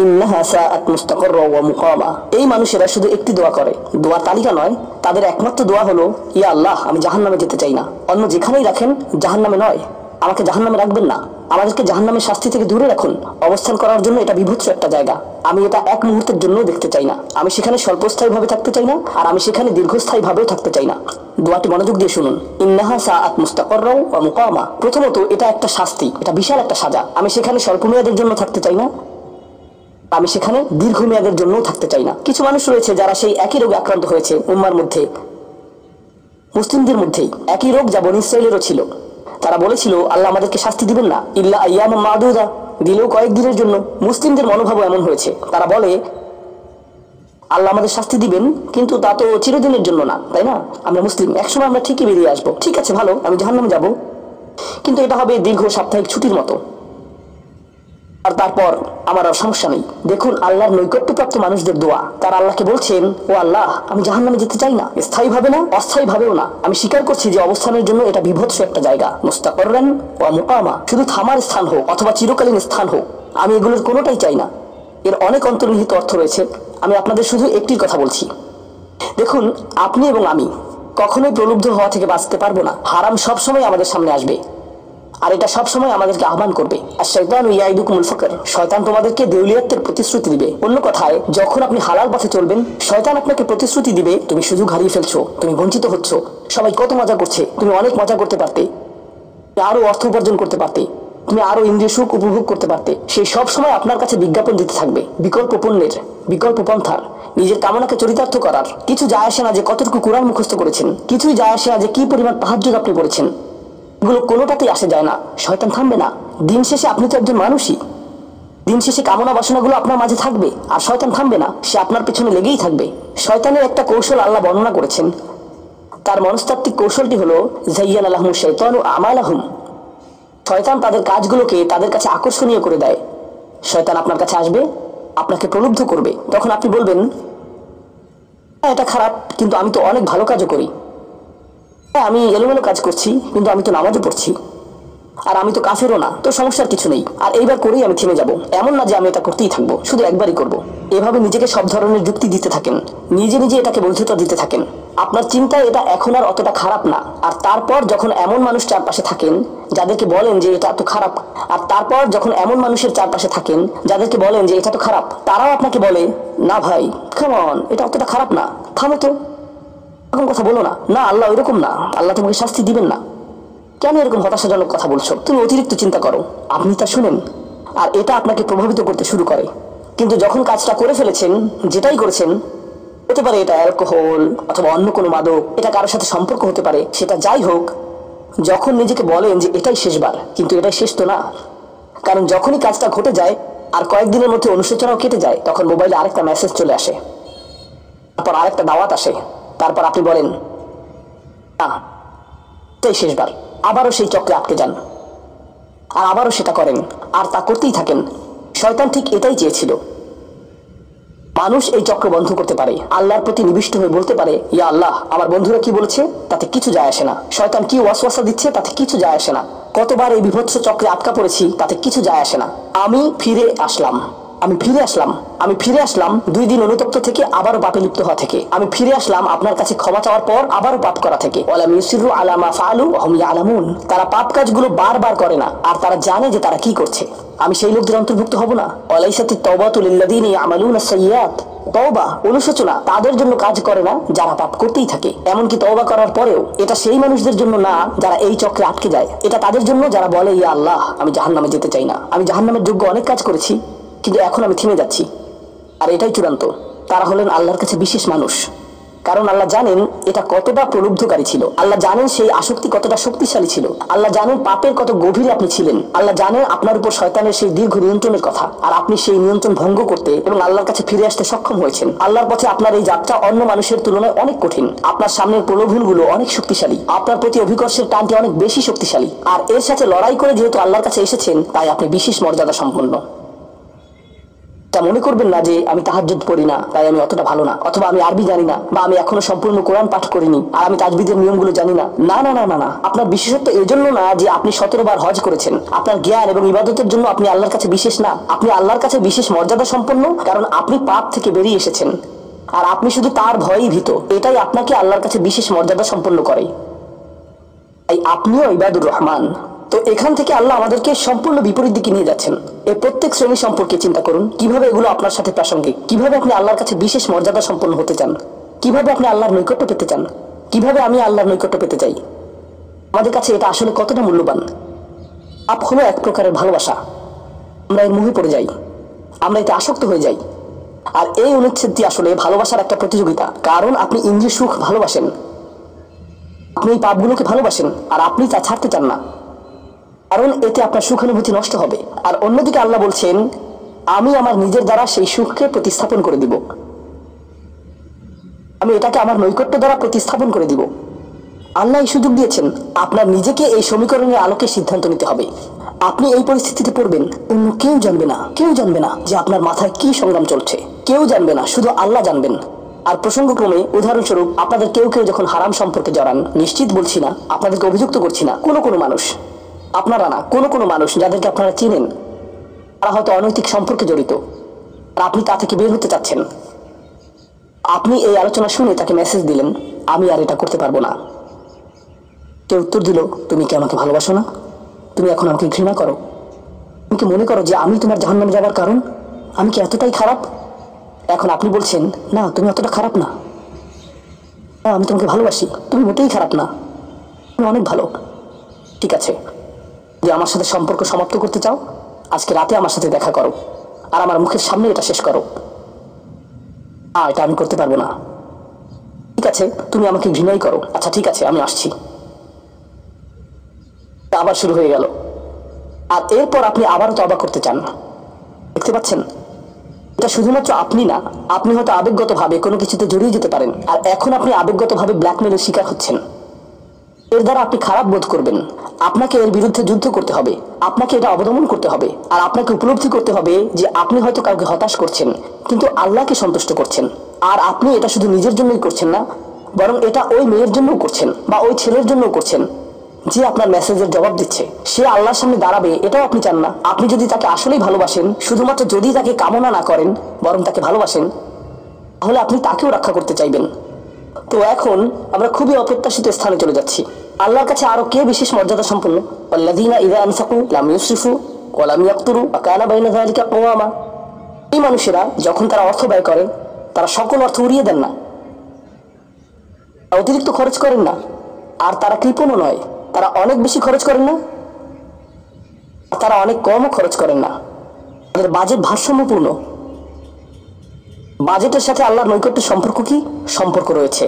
ইন্নাহা সাআত মুস্তাকাররা ওয়া মুকামা। এই মানুষেরা শুধু একটি দোয়া করে, দোয়ার তালিকা নয়, তাদের একমাত্র দোয়া হলো, ইয়া আল্লাহ, আমি জাহান্নামে যেতে চাই না। অন্য যেখানেই রাখেন, জাহান্নামে নয়, আমাকে জাহান্নামে রাখবেন না, আমাদেরকে জাহান্নামের শাস্তি থেকে দূরে রাখুন। অবস্থান করার জন্য এটা বিভৎস একটা জায়গা, আমি এটা এক মুহূর্তের জন্য দেখতে চাই না। আমি সেখানে স্বল্পস্থায়ী ভাবে থাকতে চাই না, আর আমি সেখানে দীর্ঘস্থায়ী ভাবেও থাকতে চাই না। দোয়াটি মনোযোগ দিয়ে শুনুন। ইন্নাহা সাআত মুস্তাকাররা ওয়া মুকামা। প্রথমত, এটা একটা শাস্তি, এটা বিশাল একটা সাজা। আমি সেখানে স্বল্প মেয়াদের জন্য থাকতে চাই না, আমি সেখানে দীর্ঘমেয়াদের জন্য থাকতে চাই না। কিছু মানুষ রয়েছে যারা সেই একই রোগে আক্রান্ত হয়েছে, উম্মার মধ্যে, মুসলিমদের মধ্যেই একই রোগ যা বনী ইসরাঈলেরও ছিল। তারা বলেছিল, আল্লাহ আমাদেরকে শাস্তি দিবেন না, ইল্লা আইয়ামান মাদুদা, দিলেও কয়েকদিনের জন্য। মুসলিমদের মনোভাবও এমন হয়েছে, তারা বলে আল্লাহ আমাদের শাস্তি দিবেন, কিন্তু তা তো চিরদিনের জন্য না, তাই না? আমরা মুসলিম, একসময় আমরা ঠিকই বেরিয়ে আসবো। ঠিক আছে, ভালো, আমি জাহান্নামে যাব, কিন্তু এটা হবে দীর্ঘ সাপ্তাহিক ছুটির মতো, আর তারপর আমার আর সমস্যা নেই। দেখুন আল্লাহর নৈকট্যপ্রাপ্ত মানুষদের দোয়া। তারা আল্লাহকে বলছেন, ও আল্লাহ, আমি জাহান্নামে যেতে চাই না, স্থায়ীভাবে না, অস্থায়ীভাবেও না। আমি স্বীকার করছি যে অবস্থানের জন্য এটা বিভৎস একটা জায়গা, মুস্তাকাররান ওয়া মুকামা। শুধু থামার স্থান হোক অথবা চিরকালীন স্থান হোক, আমি এগুলোর কোনোটাই চাই না। এর অনেক অন্তর্নিহিত অর্থ রয়েছে, আমি আপনাদের শুধু একটির কথা বলছি। দেখুন, আপনি এবং আমি কখনোই প্রলুব্ধ হওয়া থেকে বাঁচতে পারবো না। হারাম সবসময় আমাদের সামনে আসবে, আর এটা সবসময় আমাদেরকে আহ্বান করবে। আর শাইতানু ইয়াইদুকুমুল ফাকর, শয়তান তোমাদেরকে দেউলিয়াতের প্রতিশ্রুতি দিবে। অন্য কথায়, যখন আপনি হালাল পথে চলবেন, শয়তান আপনাকে প্রতিশ্রুতি দিবে, তুমি সুযোগ হারিয়ে ফেলছো, তুমি বঞ্চিত হচ্ছ, সবাই কত মজা করছে, তুমি অনেক মজা করতে পারতে, আরো অর্থ উপার্জন করতে পারতে, তুমি আরো ইন্দ্রিয় সুখ উপভোগ করতে পারতে। সেই সব সময় আপনার কাছে বিজ্ঞাপন দিতে থাকবে বিকল্প পণ্যের, বিকল্প পন্থার, নিজের কামনাকে চরিতার্থ করার। কিছু যায় আসে না যে কতটুকু কোরআন মুখস্থ করেছেন, কিছুই যায় আসে না যে কি পরিমাণ তাহাজ্জুদ আপনি পড়েছেন, এগুলো কোনোটাতেই আসে যায় না। শয়তান থামবে না। দিন শেষে আপনি তো একজন মানুষই, দিন শেষে কামনা বাসনাগুলো আপনার মাঝে থাকবে, আর শয়তান থামবে না, সে আপনার পেছনে লেগেই থাকবে। শয়তানের একটা কৌশল আল্লাহ বর্ণনা করেছেন, তার মনস্তাত্ত্বিক কৌশলটি হলো যায়্যানা লাহুমুশ শাইতানু আমালাহুম। শয়তান তাদের কাজগুলোকে তাদের কাছে আকর্ষণীয় করে দেয়। শয়তান আপনার কাছে আসবে, আপনাকে প্রলুব্ধ করবে, তখন আপনি বলবেন, হ্যাঁ এটা খারাপ, কিন্তু আমি তো অনেক ভালো কাজও করি, হ্যাঁ আমি এলোমেলো কাজ করছি, কিন্তু আমি তো নামাজও পড়ছি, আর আমি তো কাফেরও না, তো সমস্যার কিছু নেই, আর এইবার করেই আমি থেমে যাব। এমন না যে আমি এটা করতেই থাকবো, শুধু একবারই করব। এভাবে নিজেকে সব ধরনের যুক্তি দিতে থাকেন, নিজে নিজে এটাকে বৈধতা দিতে থাকেন। আপনার চিন্তায় এটা এখন আর অতটা খারাপ না। আর তারপর যখন এমন মানুষ চারপাশে থাকেন যাদেরকে বলেন যে এটা তো খারাপ, আর তারপর যখন এমন মানুষের চারপাশে থাকেন যাদেরকে বলেন যে এটা তো খারাপ, তারাও আপনাকে বলে, না ভাই কাম অন, এটা অতটা খারাপ না, থামো তো, এরকম কথা বলো না, না আল্লাহ ওইরকম না, আল্লাহ তোমাকে শাস্তি দিবেন না, কেন এরকম হতাশাজনক কথা বলছো, তুমি অতিরিক্ত চিন্তা করো। আপনি তা শুনেন, আর এটা আপনাকে প্রভাবিত করতে শুরু করে। কিন্তু যখন কাজটা করে ফেলেছেন, যেটাই করেছেন, হতে পারে এটা অ্যালকোহল অথবা অন্য কোনো মাদক, এটা কারোর সাথে সম্পর্ক হতে পারে, সেটা যাই হোক, যখন নিজেকে বলেন যে এটাই শেষবার, কিন্তু এটাই শেষ তো না। কারণ যখনই কাজটা ঘটে যায় আর কয়েকদিনের মধ্যে অনুশোচনাও কেটে যায়, তখন মোবাইলে আরেকটা মেসেজ চলে আসে, তারপর আরেকটা দাওয়াত আসে, তারপর আপনি বলেন না এটাই শেষবার, আবারও সেই চক্রে আটকে যান, আর আবারও সেটা করেন, আর তা করতেই থাকেন। শয়তান ঠিক এটাই চেয়েছিল। মানুষ এই চক্র বন্ধ করতে পারে, আল্লাহর প্রতি নিবিষ্ট হয়ে বলতে পারে, ইয়া আল্লাহ, আমার বন্ধুরা কি বলেছে তাতে কিছু যায় আসে না, শয়তান কি ওয়াসওয়াসা দিচ্ছে তাতে কিছু যায় আসে না, কতবার এই বিভৎস চক্রে আটকা পড়েছি তাতে কিছু যায় আসে না, আমি ফিরে আসলাম, আমি ফিরে আসলাম 2 দিন অনুতপ্ত থেকে আবারও পাপে লিপ্ত হওয়া থেকে। আমি ফিরে আসলাম আপনার কাছে ক্ষমা চাওয়ার পর আবারও পাপ করা থেকে। ওয়ালাম ইউসিরু আলা মা ফাআলু ওয়া হুম ইয়ালামুন। তারা পাপ কাজগুলো বারবার করে না আর তারা জানে যে তারা কি করছে। আমি সেই লোকদের অন্তর্ভুক্ত হব না? ওয়ালাইসাতিত তাওবাতু লিল্লাযিনা ইয়ামালুনা সাইয়্যাত। তওবা, অনুশোচনা তাদের জন্য কাজ করে না যারা পাপ করতেই থাকে। এমনকি তওবা করার পরেও এটা সেই মানুষদের জন্য না যারা এই চক্রে আটকে যায়। এটা তাদের জন্য যারা বলে, ইয়া আল্লাহ, আমি জাহান্নামে যেতে চাই না, আমি জাহান্নামের যোগ্য অনেক কাজ করেছি, কিন্তু এখন আমি থেমে যাচ্ছি। আর এটাই চূড়ান্ত। তারা হলেন আল্লাহর কাছে বিশেষ মানুষ, কারণ আল্লাহ জানেন এটা কতটা প্রলুব্ধকারী ছিল। আল্লাহ জানেন সেই আসক্তি কতটা শক্তিশালী ছিল। আল্লাহ জানেন পাপের কত গভীরে আপনি ছিলেন। আল্লাহ জানেন আপনার উপর শয়তানের সেই দীর্ঘ নিয়ন্ত্রণের কথা, আর আপনি সেই নিয়ন্ত্রণ ভঙ্গ করতে এবং আল্লাহর কাছে ফিরে আসতে সক্ষম হয়েছেন। আল্লাহর পথে আপনার এই যাত্রা অন্য মানুষের তুলনায় অনেক কঠিন। আপনার সামনের প্রলোভনগুলো অনেক শক্তিশালী, আপনার প্রতি অভিকর্ষের টানটি অনেক বেশি শক্তিশালী, আর এর সাথে লড়াই করে যেহেতু আল্লাহর কাছে এসেছেন, তাই আপনি বিশেষ মর্যাদা সম্পন্ন। তা মনে করবেন না যে আমি তাহাজ্জুদ পড়ি না তাই আমি অতটা ভালো না, অথবা আমি আরবি জানি না, বা আমি এখনো সম্পূর্ণ কোরআন পাঠ করিনি আর আমি তাজবিদের নিয়মগুলো জানি না। না না না না না, আপনার বিশেষত্ব এজন্য না যে আপনি 17 বার হজ করেছেন। আপনার জ্ঞান এবং ইবাদতের জন্য আপনি আল্লাহর কাছে বিশেষ না। আপনি আল্লাহর কাছে বিশেষ মর্যাদা সম্পন্ন কারণ আপনি পাপ থেকে বেরিয়ে এসেছেন আর আপনি শুধু তার ভয়েই ভীত। এটাই আপনাকে আল্লাহর কাছে বিশেষ মর্যাদা সম্পন্ন করে। তাই আপনিও ইবাদুর রহমান। তো এখান থেকে আল্লাহ আমাদেরকে সম্পূর্ণ বিপরীত দিকে নিয়ে যাচ্ছেন। এই প্রত্যেক শ্রেণী সম্পর্কে চিন্তা করুন, কিভাবে এগুলো আপনার সাথে প্রাসঙ্গিক, কিভাবে আপনি আল্লাহর কাছে বিশেষ মর্যাদা সম্পন্ন হতে চান, কিভাবে আপনি আল্লাহর নৈকট্য পেতে চান, কিভাবে আমি আল্লাহর নৈকট্য পেতে চাই। আমাদের কাছে এটা আসলে কতটা মূল্যবান। পাপ হলো এক প্রকারের ভালোবাসা। আমরা এর মোহে পড়ে যাই, আমরা এতে আসক্ত হয়ে যাই। আর এই অনুচ্ছেদটি আসলে ভালোবাসার একটা প্রতিযোগিতা, কারণ আপনি ইন্দ্রিয় সুখ ভালোবাসেন, আপনি এই পাপগুলোকে ভালোবাসেন আর আপনি তা ছাড়তে চান না, কারণ এতে আপনার সুখানুভূতি নষ্ট হবে। আর অন্যদিকে আল্লাহ বলছেন, আমি আমার নিজের দ্বারা সেই সুখকে প্রতিস্থাপন করে দিব, আমি এটাকে আমার নৈকট্য দ্বারা প্রতিস্থাপন করে দিব। আল্লাহ এই সুযোগ দিয়েছেন, আপনার নিজেকে এই সমীকরণের আলোকে সিদ্ধান্ত নিতে হবে। আপনি এই পরিস্থিতিতে পড়বেন, অন্য কেউ জানবে না, কেউ জানবে না যে আপনার মাথায় কি সংগ্রাম চলছে, কেউ জানবে না, শুধু আল্লাহ জানবেন। আর প্রসঙ্গক্রমে উদাহরণস্বরূপ আপনাদের কেউ কেউ যখন হারাম সম্পর্কে জড়ান, নিশ্চিত বলছি না, আপনাদেরকে অভিযুক্ত করছি না, কোনো মানুষ, আপনারা না, কোনো মানুষ যাদেরকে আপনারা চিনেন, তারা হয়তো অনৈতিক সম্পর্কে জড়িত আর আপনি তা থেকে বের হতে চাচ্ছেন। আপনি এই আলোচনা শুনে তাকে মেসেজ দিলেন, আমি আর এটা করতে পারবো না। সে উত্তর দিল, তুমি কি আমাকে ভালোবাসো না? তুমি এখন আমাকে ঘৃণা করো? তুমি কি মনে করো যে আমি তোমার জাহান্নামে যাবার কারণ? আমি কি এতটাই খারাপ? এখন আপনি বলছেন, না তুমি অতটা খারাপ না, আমি তোমাকে ভালোবাসি, তুমি মোটেই খারাপ না, তুমি অনেক ভালো। ঠিক আছে, যে আমার সাথে সম্পর্ক সমাপ্ত করতে চাও, আজকে রাতে আমার সাথে দেখা করো আর আমার মুখের সামনে এটা শেষ করো। এটা আমি করতে পারবো না। ঠিক আছে, তুমি আমাকে ঘৃণাই করো, আচ্ছা ঠিক আছে, আমি আসছি। আবার শুরু হয়ে গেল। আর এরপর আপনি আবারও তওবা করতে চান। দেখতে পাচ্ছেন, এটা শুধুমাত্র আপনি না, আপনি হয়তো আবেগগতভাবে কোনো কিছুতে জড়িয়ে যেতে পারেন, আর এখন আপনি আবেগগতভাবে ব্ল্যাকমেলের শিকার হচ্ছেন। এর দ্বারা আপনি খারাপ বোধ করবেন। আপনাকে এর বিরুদ্ধে যুদ্ধ করতে হবে, আপনাকে এটা অবদমন করতে হবে, আর আপনাকে উপলব্ধি করতে হবে যে আপনি হয়তো কাউকে হতাশ করছেন, কিন্তু আল্লাহকে সন্তুষ্ট করছেন। আর আপনি এটা শুধু নিজের জন্যই করছেন না, বরং এটা ওই মেয়ের জন্যও করছেন বা ওই ছেলের জন্যও করছেন যে আপনার মেসেজের জবাব দিচ্ছে। সে আল্লাহর সামনে দাঁড়াবে, এটাও আপনি চান না। আপনি যদি তাকে আসলেই ভালোবাসেন, শুধুমাত্র যদি তাকে কামনা না করেন, বরং তাকে ভালোবাসেন, তাহলে আপনি তাকেও রক্ষা করতে চাইবেন। তো এখন আমরা খুবই অপ্রত্যাশিত স্থানে চলে যাচ্ছি। আল্লাহর কাছে আরো কে বিশেষ মর্যাদা সম্পন্ন? আল্লাযীনা ইযা আনফাকু লাম ইউসরিফু ওয়া লাম ইয়াকতুরু ওয়া কানা বাইনা যালিকা কওয়ামা। এই মানুষেরা যখন তারা অর্থ ব্যয় করে, তারা সকল অর্থ উড়িয়ে দেন না, অতিরিক্ত খরচ করেন না, আর তারা কৃপণও নয়। তারা অনেক বেশি খরচ করেন না, তারা অনেক কমও খরচ করেন না। তাদের বাজেট ভারসাম্যপূর্ণ। বাজেটের সাথে আল্লাহর নৈকট্যের সম্পর্ক কি? সম্পর্ক রয়েছে,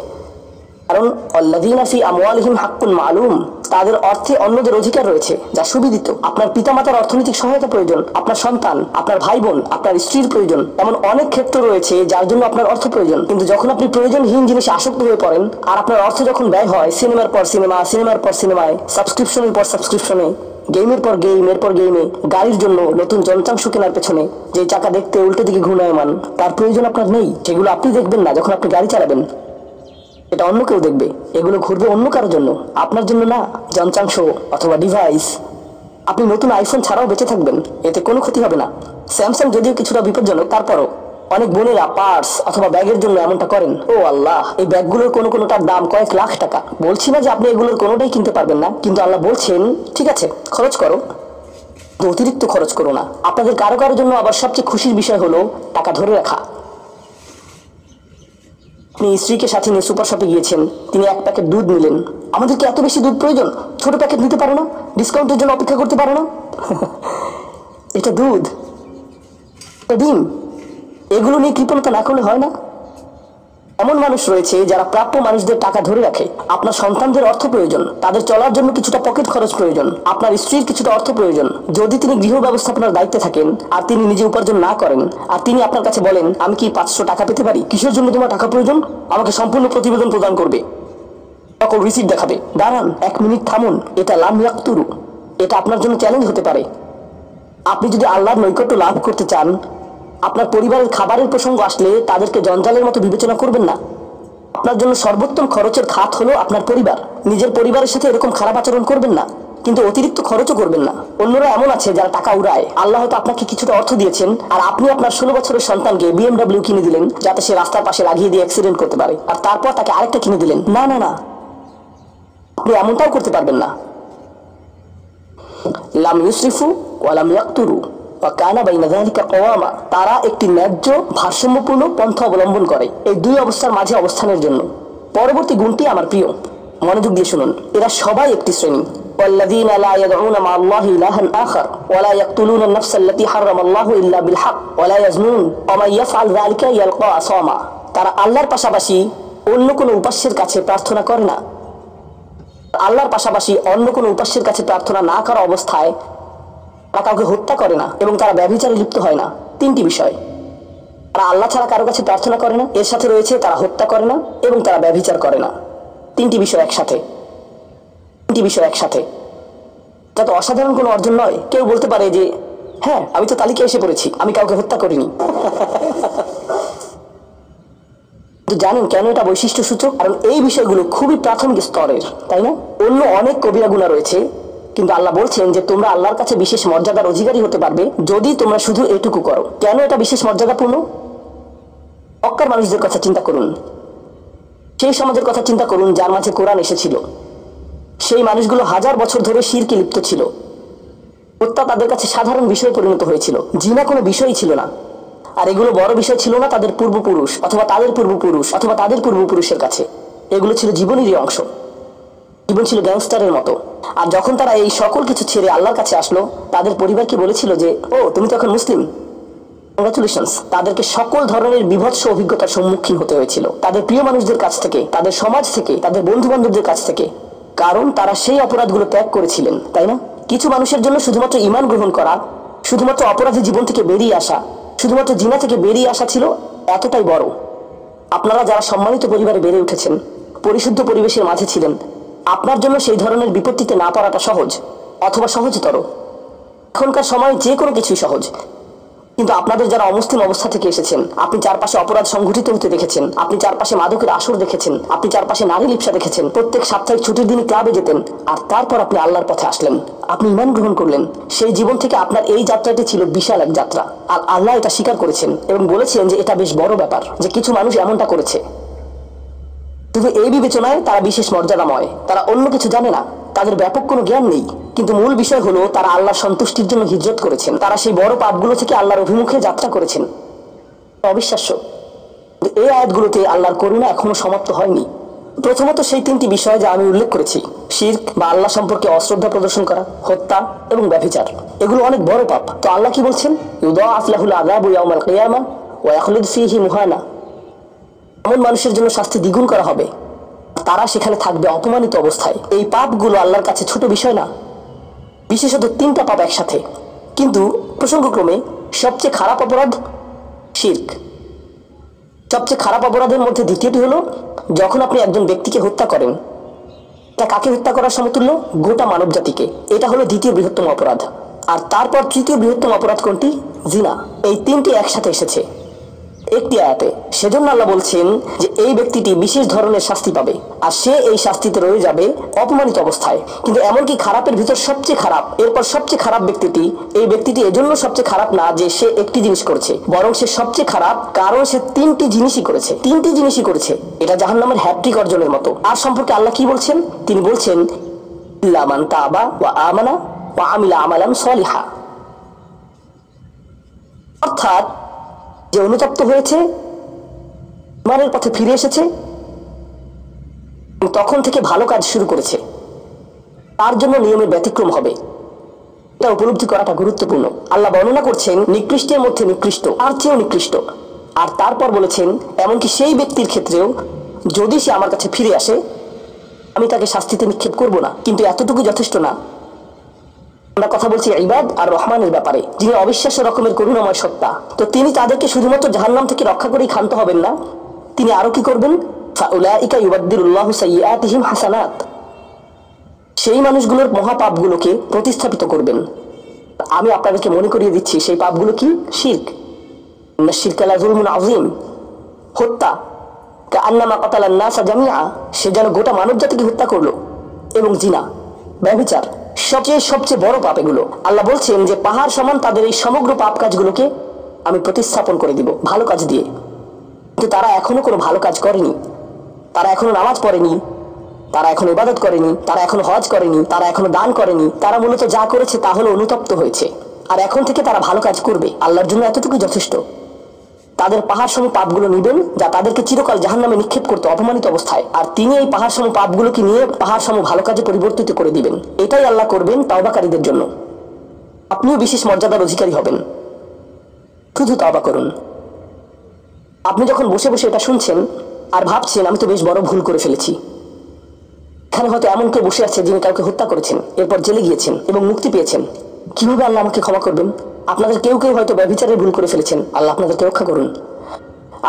কারণ আল্লাযীনা ফি আমওয়ালিহিম হাক্কুন মালুম, তাদের অর্থে অন্যদের অধিকার রয়েছে যা সুবিদিত। আপনার পিতামাতার অর্থনৈতিক সহায়তা প্রয়োজন, আপনার সন্তান, আপনার ভাই বোন, আপনার স্ত্রীর প্রয়োজন, এমন অনেক ক্ষেত্র রয়েছে যার জন্য আপনার অর্থ প্রয়োজন। কিন্তু যখন আপনি প্রয়োজনহীন জিনিসে আসক্ত হয়ে পড়েন, আর আপনার অর্থ যখন ব্যয় হয় সিনেমার পর সিনেমা, সিনেমার পর সিনেমায়, সাবস্ক্রিপশনের পর সাবস্ক্রিপশনে, গেমের পর গেম, এরপর গেমে, গাড়ির জন্য নতুন যন্ত্রাংশ কেনার পেছনে, যে চাকা দেখতে উল্টো দিকে ঘূর্ণায়মান, তার প্রয়োজন আপনার নেই। সেগুলো আপনি দেখবেন না যখন আপনি গাড়ি চালাবেন, এটা অন্য কেউ দেখবে। এগুলো ঘুরবে অন্য কারোর জন্য, আপনার জন্য না। যন্ত্রাংশ অথবা ডিভাইস আপনি নতুন আইফোন ছাড়াও বেঁচে থাকবেন, এতে কোনো ক্ষতি হবে না। স্যামসাং যদিও কিছুটা বিপজ্জনক, তারপরও অনেক বোনেরা পার্স অথবা ব্যাগের জন্য এমনটা করেন। ও আল্লাহ, এই ব্যাগগুলোর কোনোটার দাম কয়েক লাখ টাকা। বলছি না যে আপনি এগুলোর কোনোটাই কিনতে পারবেন না, কিন্তু আল্লাহ বলছেন ঠিক আছে খরচ করো, অতিরিক্ত খরচ করো না। আপনাদের কারো কারোর জন্য আবার সবচেয়ে খুশির বিষয় হলো টাকা ধরে রাখা। আপনি স্ত্রীকে সাথে নিয়ে সুপার শপে গিয়েছেন, তিনি এক প্যাকেট দুধ নিলেন। আমাদেরকে এত বেশি দুধ প্রয়োজন, ছোট প্যাকেট নিতে পারো না? ডিসকাউন্টের জন্য অপেক্ষা করতে পারো না? এটা দুধ, এটা ডিম, এগুলো নিয়ে কৃপণতা না করলে হয় না? এমন মানুষ রয়েছে যারা প্রাপ্য মানুষদের টাকা ধরে রাখে। আপনার সন্তানদের অর্থ প্রয়োজন, তাদের চলার জন্য কিছুটা পকেট খরচ প্রয়োজন, আপনার স্ত্রীর কিছুটা অর্থ প্রয়োজন। যদি তিনি গৃহ ব্যবস্থাপনার দায়িত্বে থাকেন আর তিনি নিজে উপার্জন না করেন, আর তিনি আপনার কাছে বলেন আমি কি 500 টাকা পেতে পারি, কিসের জন্য তোমার টাকা প্রয়োজন, আমাকে সম্পূর্ণ প্রতিবেদন প্রদান করবে, সকল রিসিপ্ট দেখাবে। দাঁড়ান, 1 মিনিট থামুন, এটা লাম ইয়াকতুরু, এটা আপনার জন্য চ্যালেঞ্জ হতে পারে। আপনি যদি আল্লাহর নৈকট্য লাভ করতে চান, আপনার পরিবারের খাবারের প্রসঙ্গ আসলে তাদেরকে জঞ্জালের মতো বিবেচনা করবেন না। আপনার জন্য সর্বোত্তম খরচের খাত হলো আপনার পরিবার। নিজের পরিবারের সাথে এরকম খারাপ আচরণ করবেন না, কিন্তু অতিরিক্ত খরচও করবেন না। অন্যরা এমন আছে যারা টাকা উড়ায়। আল্লাহ হয়তো আপনাকে কিছুটা অর্থ দিয়েছেন আর আপনি আপনার 16 বছরের সন্তানকে BMW কিনে দিলেন যাতে সে রাস্তার পাশে লাগিয়ে দিয়ে অ্যাক্সিডেন্ট করতে পারে, আর তারপর তাকে আরেকটা কিনে দিলেন। না না না, আপনি এমনটাও করতে পারবেন না। লাম ইউসরিফু ওয়া লাম ইয়াকতুরু ওয়া কানা বাইনা যালিকা কওয়ামা, তারা একটি ন্যায্য ভারসাম্যপূর্ণ পন্থা অবলম্বন করে এই দুই অবস্থার মাঝে অবস্থানের জন্য। পরবর্তী গুণটি আমার প্রিয়, মনোযোগ দিয়ে শুনুন। এরা সবাই একটি শ্রেণী। والذين لا يدعون مع الله إلها آخر ولا يقتلون النفس التي حرم الله إلا بالحق ولا يزنون ومن يفعل ذلك يلقى عصاما, তারা আল্লাহর পাশাপাশি অন্য কোনো উপাস্যের কাছে প্রার্থনা করে না। আল্লাহর পাশাপাশি অন্য কোনো উপাস্যের কাছে প্রার্থনা না করা অবস্থায় তারা কাউকে হত্যা করে না এবং তারা ব্যভিচারে লিপ্ত হয় না। 3টি বিষয়, তারা আল্লাহ ছাড়া কারো কাছে প্রার্থনা করে না, এর সাথে রয়েছে তারা হত্যা করে না এবং তারা ব্যভিচার করে না। 3টি বিষয় একসাথে, 3টি বিষয় একসাথে। এটা তো অসাধারণ কোনো অর্জন নয়। কেউ বলতে পারে যে হ্যাঁ আমি তো তালিকায় এসে পড়েছি, আমি কাউকে হত্যা করিনি। জানেন কেন এটা বৈশিষ্ট্য সূচক? কারণ এই বিষয়গুলো খুবই প্রাথমিক স্তরের, তাই না? অন্য অনেক কবিরা গুনাহ রয়েছে, কিন্তু আল্লাহ বলছেন যে তোমরা আল্লাহর কাছে বিশেষ মর্যাদার অধিকারী হতে পারবে যদি তোমরা শুধু এটুকু করো। কেন এটা বিশেষ মর্যাদাপূর্ণ? মক্কার মানুষদের কথা চিন্তা করুন, সেই সমাজের কথা চিন্তা করুন যার মাঝে কোরআন এসেছিল। সেই মানুষগুলো হাজার বছর ধরে শিরকে লিপ্ত ছিল। হত্যা তাদের কাছে সাধারণ বিষয় পরিণত হয়েছিল, জিনা কোনো বিষয়ই ছিল না। আর এগুলো বড় বিষয় ছিল না তাদের পূর্বপুরুষ অথবা তাদের পূর্বপুরুষ অথবা তাদের পূর্বপুরুষের কাছে। এগুলো ছিল জীবনেরই অংশ, জীবন ছিল গ্যাংস্টারের মতো। আর যখন তারা এই সকল কিছু ছেড়ে আল্লাহর কাছে আসলো, তাদের পরিবারকে বলেছিল যে ও তুমি তো এখন মুসলিম, কংগ্রাচুলেশনস। তাদেরকে সকল ধরনের বিভৎস অভিজ্ঞতার সম্মুখীন হতে হয়েছিল, তাদের প্রিয় মানুষদের কাছ থেকে, তাদের সমাজ থেকে, তাদের বন্ধু বান্ধবদের কাছ থেকে, কারণ তারা সেই অপরাধগুলো ত্যাগ করেছিলেন, তাই না? কিছু মানুষের জন্য শুধুমাত্র ঈমান গ্রহণ করা, শুধুমাত্র অপরাধী জীবন থেকে বেরিয়ে আসা, শুধুমাত্র জিনা থেকে বেরিয়ে আসা ছিল এতটাই বড়। আপনারা যারা সম্মানিত পরিবারে বেড়ে উঠেছেন, পরিশুদ্ধ পরিবেশের মাঝে ছিলেন, আপনার জন্য সেই ধরনের বিপত্তিতে না পড়াটা সহজ অথবা সহজতর। এখনকার সময় যে কোনো কিছুই সহজ, কিন্তু আপনাদের যারা অমুসলিম অবস্থা থেকে এসেছেন, আপনি চারপাশে অপরাধ সংঘটিত হতে দেখেছেন, আপনি চারপাশে মাদকের আসর দেখেছেন, আপনি চারপাশে নারী লিপ্সা দেখেছেন, প্রত্যেক সাপ্তাহিক ছুটির দিনে ক্লাবে যেতেন, আর তারপর আপনি আল্লাহর পথে আসলেন, আপনি ঈমান গ্রহণ করলেন। সেই জীবন থেকে আপনার এই যাত্রাটি ছিল বিশাল এক যাত্রা, আর আল্লাহ এটা স্বীকার করেছেন এবং বলেছেন যে এটা বেশ বড় ব্যাপার যে কিছু মানুষ এমনটা করেছে। শুধু এই বিবেচনায় তারা বিশেষ মর্যাদাময়, তারা অন্য কিছু জানে না, তাদের ব্যাপক কোনো জ্ঞান নেই, কিন্তু মূল বিষয় হলো তারা আল্লাহর সন্তুষ্টির জন্য হিজরত করেছেন, তারা সেই বড় পাপগুলো থেকে আল্লাহর অভিমুখে যাত্রা করেছেন। অবিশ্বাস্য। এই আয়াতগুলোতে আল্লাহর করুণা এখনো সমাপ্ত হয়নি। প্রথমত সেই 3টি বিষয় যা আমি উল্লেখ করেছি, শিরক বা আল্লাহ সম্পর্কে অশ্রদ্ধা প্রদর্শন করা, হত্যা এবং ব্যভিচার, এগুলো অনেক বড় পাপ। তো আল্লাহ কি বলছেন? ইউদাআফ লাহুল আযাবু ইয়াওমাল কিয়ামা ওয়া ইয়াখলুদ ফীহি মুহানা, এমন মানুষের জন্য শাস্তি দ্বিগুণ করা হবে, তারা সেখানে থাকবে অপমানিত অবস্থায়। এই পাপগুলো আল্লাহর কাছে ছোট বিষয় না, বিশেষত 3টা পাপ একসাথে। কিন্তু প্রসঙ্গক্রমে সবচেয়ে খারাপ অপরাধ শিরক। সবচেয়ে খারাপ অপরাধের মধ্যে দ্বিতীয়টি হলো যখন আপনি একজন ব্যক্তিকে হত্যা করেন। তা কাকে হত্যা করার সমতুল্য? গোটা মানব জাতিকে। এটা হলো দ্বিতীয় বৃহত্তম অপরাধ। আর তারপর তৃতীয় বৃহত্তম অপরাধ কোনটি? জিনা। এই 3টি একসাথে এসেছে। একটি আয়াতে। সেজন্য আল্লাহ বলছেন যে এই ব্যক্তিটি বিশেষ ধরনের শাস্তি পাবে, আর সে এই শাস্তিতে রয়ে যাবে অপমানিত অবস্থায়। কিন্তু এমনকি খারাপের ভিতর সবচেয়ে খারাপ, এরপর সবচেয়ে খারাপ ব্যক্তিটি, এই ব্যক্তিটি এজন্য সবচেয়ে খারাপ না যে সে একটি জিনিস করেছে, বরং সে সবচেয়ে খারাপ কারণ সে তিনটি জিনিসই করেছে। এটা জাহান্নামের হ্যাট্রিক অর্জনের মতো। আর সম্পর্কে আল্লাহ কি বলছেন? তিনি বলছেন ইল্লা মান তাবা ওয়া আমানা ওয়া আমিলা আমালান সলিহা, অর্থাৎ যে অনুতপ্ত হয়েছে, ইমানের পথে ফিরে এসেছে, তখন থেকে ভালো কাজ শুরু করেছে, তার জন্য নিয়মের ব্যতিক্রম হবে। এটা উপলব্ধি করাটা গুরুত্বপূর্ণ। আল্লাহ বর্ণনা করছেন নিকৃষ্টের মধ্যে নিকৃষ্ট, আর চেয়েও নিকৃষ্ট। আর তারপর বলেছেন এমনকি সেই ব্যক্তির ক্ষেত্রেও যদি সে আমার কাছে ফিরে আসে, আমি তাকে শাস্তিতে নিক্ষেপ করব না। কিন্তু এতটুকু যথেষ্ট না। আমরা কথা বলছি ইবাদ আর রহমানের ব্যাপারে, যিনি অবিশ্বাস্য রকমের করুণাময় সত্তা। তো তিনি তাদেরকে শুধুমাত্র জাহান্নাম থেকে রক্ষা করেই ক্ষান্ত হবেন না, তিনি আরো কি করবেন? ফাউলাইকা ইউবাদদিলুল্লাহু সাইয়্যাতিহিম হাসানাত, সেই মানুষগুলোর মহাপাপগুলোকে প্রতিস্থাপিত করবেন। আমি আপনাদেরকে মনে করিয়ে দিচ্ছি সেই পাপগুলো কি? শিরক, ইন্নাশ শিরকা লাযুলমুন আযীম, হত্যা, কাআন্নামা কাতালান নাসা জামিআ, সে যেন গোটা মানব জাতিকে হত্যা করলো, এবং জিনা, ব্যভিচার, সবচেয়ে বড় পাপ এগুলো। আল্লাহ বলছেন যে পাহাড় সমান তাদের এই সমগ্র পাপ কাজগুলোকে আমি প্রতিস্থাপন করে দিব ভালো কাজ দিয়ে। কিন্তু তারা এখনো কোনো ভালো কাজ করেনি, তারা এখনো নামাজ পড়েনি, তারা এখনো ইবাদত করেনি, তারা এখনো হজ করেনি, তারা এখনো দান করেনি। তারা মূলত যা করেছে তা হলো অনুতপ্ত হয়েছে, আর এখন থেকে তারা ভালো কাজ করবে। আল্লাহর জন্য এতটুকু যথেষ্ট। তাদের পাহাড় সম পাপগুলো নিবেন যা তাদেরকে চিরকাল জাহান্নামে নিক্ষেপ করতে অপমানিত অবস্থায়, আর তিনি এই পাহাড় সম পাপগুলোকে নিয়ে পাহাড় সম ভালো কাজে পরিবর্তিত করে দিবেন। এটাই আল্লাহ করবেন তাওবাকারীদের জন্য। আপনিও বিশেষ মর্যাদার অধিকারী হবেন। শুধু তাওবা করুন। আপনি যখন বসে বসে এটা শুনছেন আর ভাবছেন আমি তো বেশ বড় ভুল করে ফেলেছি, এখানে হয়তো এমন কেউ বসে আছে যিনি কাউকে হত্যা করেছেন, এরপর জেলে গিয়েছেন এবং মুক্তি পেয়েছেন। কিভাবে আল্লাহ আমাকে ক্ষমা করবেন? আপনাদের কেউ হয়তো ব্যভিচারের ভুল করে ফেলেছেন, আল্লাহ আপনাদেরকে রক্ষা করুন।